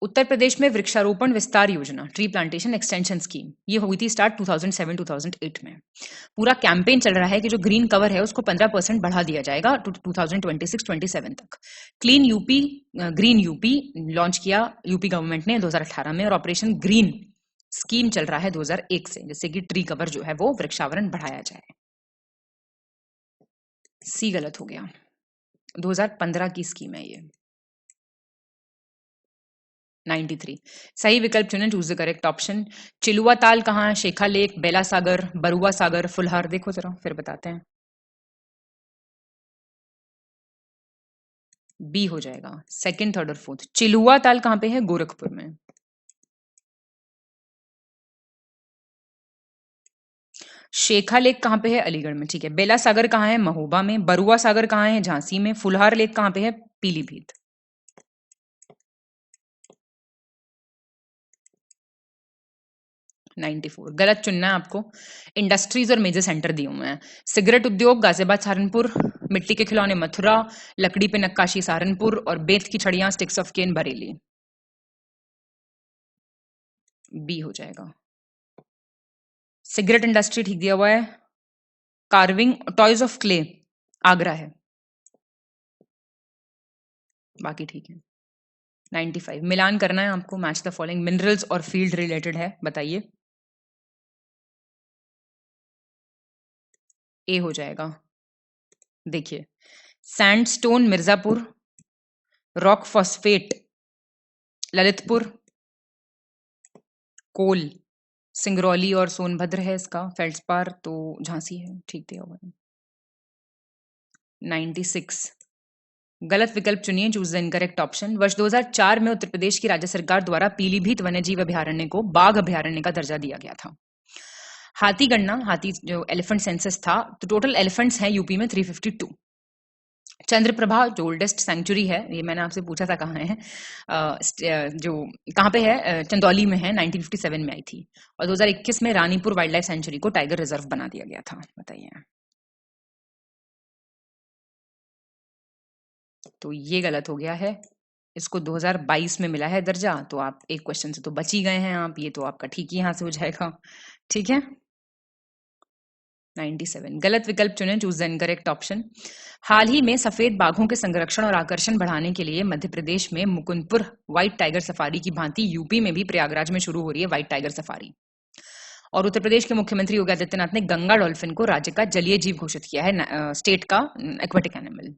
Uttar Pradesh में वृक्षारोपण विस्तार योजना, ट्री प्लांटेशन एक्सटेंशन स्कीम, ये हुई थी स्टार्ट 2007-2008 में। पूरा कैंपेन चल रहा है कि जो ग्रीन कवर है उसको 15% बढ़ा दिया जाएगा 2026-27 तक। Clean UP, green UP launch किया यूपी गवर्नमेंट ने 2018 में, और ऑपरेशन ग्रीन स्कीम चल रहा है 2001 से, जिससे कि ट्री कवर जो है वो वृक्षावरण बढ़ाया जाए। सी गलत हो गया, 2015 की स्कीम है ये। 93 सही विकल्प चुनें, choose the correct option. Chilua ताल कहाँ है? शेखा लेक, बेला सागर, बरुआ सागर, फुलहार, देखो जरा फिर बताते हैं। बी हो जाएगा, सेकंड, थर्ड और फोर्थ। चिलुआ ताल कहाँ पे है? गोरखपुर में। शेखा लेक कहाँ पे है? अलीगढ़ में, ठीक है। बेला सागर कहाँ है? महोबा में। बरुआ सागर कहाँ है? झांसी में। फुलहार लेक कहाँ पे है? पीलीभीत। 94 गलत चुनना है आपको। इंडस्ट्रीज और मेजर सेंटर दिए हुए हैं। सिगरेट उद्योग गाजियाबाद सहारनपुर, मिट्टी के खिलौने मथुरा, लकड़ी पे नक्काशी सहारनपुर, और बेत की छड़ियां sticks of cane Bareilly. B हो जाएगा। सिगरेट इंडस्ट्री ठीक दिया हुआ है। Carving toys of clay Agra है, बाकी ठीक है। 95 मिलान करना है आपको। मैच द फॉलोइंग, मिनरल्स और फील्ड रिलेटेड है, बताइए। ए हो जाएगा। देखिए, sandstone Mirzapur, rock phosphate Lalitpur, coal Singrauli और सोनभद्र है इसका, फेल्ड्सपार तो झांसी है, ठीक दिया हुआ है। 96 गलत विकल्प चुनिए, चूज द इनकरेक्ट ऑप्शन। वर्ष 2004 में उत्तर प्रदेश की राज्य सरकार द्वारा पीलीभीत वन्यजीव अभयारण्य को बाघ अभयारण्य का दर्जा दिया गया था। हाथी गणना, हाथी जो एलिफेंट सेंसस था, तो टोटल एलिफेंट्स हैं यूपी में 352। चंद्रप्रभा जो ओल्डेस्ट सेंचुरी है, ये मैंने आपसे पूछा था कहाँ है, जो कहाँ पे है, चंदौली में है, 1957 में आई थी। और 2021 में रानीपुर वाइल्ड लाइफ सेंचुरी को टाइगर रिजर्व बना दिया गया था, बताइए। तो ये गलत हो गया है, इसको 2022 में मिला है दर्जा, तो आप एक क्वेश्चन से तो बच ही गए हैं आप, ये तो आपका ठीक ही यहां से हो जाएगा, ठीक है। 97 गलत विकल्प चुनें, चूज द इनकरेक्ट ऑप्शन। हाल ही में सफेद बाघों के संरक्षण और आकर्षण बढ़ाने के लिए मध्य प्रदेश में मुकुंदपुर व्हाइट टाइगर सफारी की भांति यूपी में भी प्रयागराज में शुरू हो रही है व्हाइट टाइगर सफारी। और उत्तर प्रदेश के मुख्यमंत्री योगी आदित्यनाथ ने गंगा डॉल्फिन को राज्य का जलीय जीव घोषित किया है, स्टेट का एक्वेटिक एनिमल।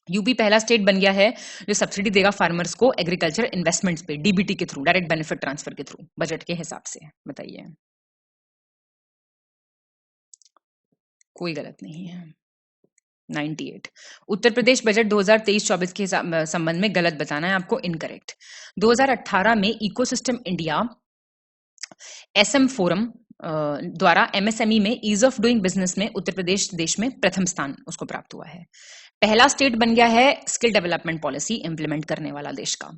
यूपी पहला स्टेट बन गया है जो सब्सिडी देगा फार्मर्स को एग्रीकल्चर इन्वेस्टमेंट्स पे, डीबीटी के थ्रू, डायरेक्ट बेनिफिट ट्रांसफर के थ्रू, बजट के हिसाब से, बताइए। कोई गलत नहीं है। 98 उत्तर प्रदेश बजट 2023-24 के संबंध में गलत बताना है आपको, इनकरेक्ट। 2018 में इकोसिस्टम इंडिया एसएम फोरम द्वारा एमएसएमई में ईज ऑफ डूइंग बिजनेस में उत्तर प्रदेश देश में प्रथम स्थान उसको प्राप्त हुआ है। पहला स्टेट बन गया है स्किल डेवलपमेंट पॉलिसी इंप्लीमेंट करने वाला देश का।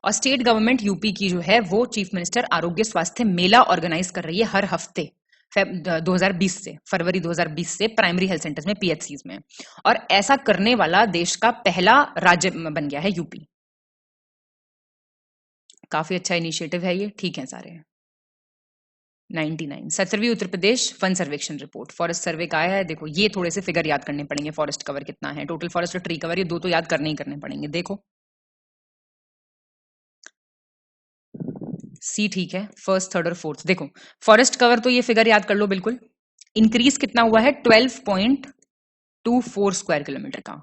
और स्टेट गवर्नमेंट यूपी की जो है वो चीफ मिनिस्टर आरोग्य स्वास्थ्य मेला ऑर्गेनाइज कर रही है हर हफ्ते 2020 से, फरवरी 2020 से प्राइमरी हेल्थ सेंटर्स में, पीएचसीज में। और ऐसा करने वाला देश का पहला राज्य बन गया है यूपी। काफी अच्छा इनिशिएटिव है ये, ठीक है सारे। 99 17वीं उत्तर प्रदेश वन सर्वेक्षण रिपोर्ट, फॉरेस्ट सर्वे का आया है। देखो ये थोड़े से फिगर याद करने पड़ेंगे, फॉरेस्ट कवर कितना है, टोटल फॉरेस्ट और ट्री कवर, ये दो तो याद करने ही करने पड़ेंगे। देखो सी ठीक है, फर्स्ट, थर्ड और फोर्थ। देखो फॉरेस्ट कवर तो ये फिगर याद कर लो बिल्कुल। इंक्रीज कितना हुआ है? 12.24 स्क्वायर किलोमीटर का।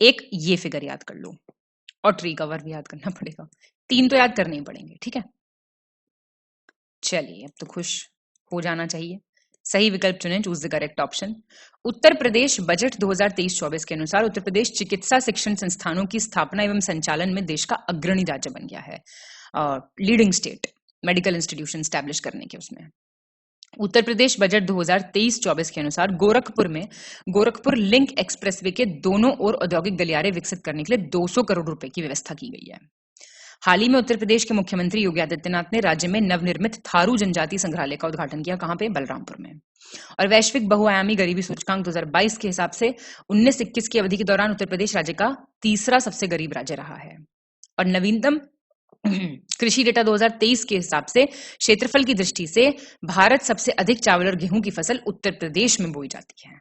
एक ये फिगर याद कर लो, और ट्री कवर भी याद करना पड़ेगा। तीन तो याद करने ही पड़ेंगे, ठीक है। चलिए अब तो खुश हो जाना चाहिए। सही विकल्प चुनें, choose the correct option. Uttar Pradesh budget 2023-24 के अनुसार उत्तर प्रदेश चिकित्सा शिक्षण संस्थानों की स्थापना एवं संचालन में देश का अग्रणी राज्य बन गया है, leading state medical institution establish करने के उसमें। उत्तर प्रदेश बजट 2023-24 के अनुसार गोरखपुर में गोरखपुर लिंक एक्सप्रेसवे के दोनों ओर औद्योगिक गलियारे विकसित करने के लिए 200 करोड़ रुपए की व्यवस्था की गई है। हाल ही में उत्तर प्रदेश के मुख्यमंत्री योगी आदित्यनाथ ने राज्य में नवनिर्मित थारू जनजाति संग्रहालय का उद्घाटन किया, कहां पे? बलरामपुर में। और वैश्विक बहुआयामी गरीबी सूचकांक 2022 के हिसाब से 19-21 की अवधि के दौरान उत्तर प्रदेश राज्य का तीसरा सबसे गरीब राज्य रहा है। और नवीनतम कृषि डेटा 2023 के हिसाब से क्षेत्रफल की दृष्टि से भारत सबसे अधिक चावल और गेहूं की फसल उत्तर प्रदेश में बोई जाती है।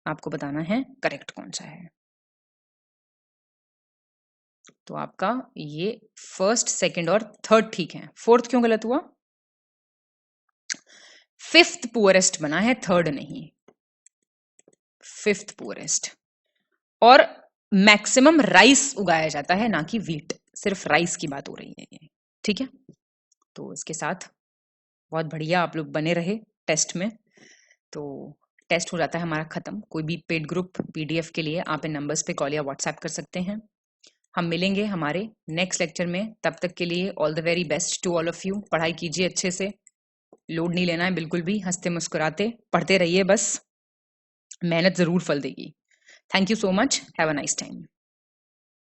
आपको बताना है करेक्ट कौन सा है। तो आपका ये फर्स्ट, सेकंड और थर्ड ठीक है, फोर्थ क्यों गलत हुआ? फिफ्थ पुअरेस्ट बना है, थर्ड नहीं, फिफ्थ पुअरेस्ट। और मैक्सिमम राइस उगाया जाता है, ना कि वीट, सिर्फ राइस की बात हो रही है ये, ठीक है। तो इसके साथ बहुत बढ़िया आप लोग बने रहे टेस्ट में। तो टेस्ट हो जाता है हमारा खत्म। कोई भी पेड ग्रुप पीडीएफ के लिए आप इन नंबर्स पे कॉल या व्हाट्सएप कर सकते हैं। हम मिलेंगे हमारे नेक्स्ट लेक्चर में, तब तक के लिए all the very best to all of you. पढ़ाई कीजिए अच्छे से, लोड नहीं लेना है बिल्कुल भी, हंसते मुस्कुराते पढ़ते रहिए, बस मेहनत जरूर फल देगी। Thank you so much, have a nice time.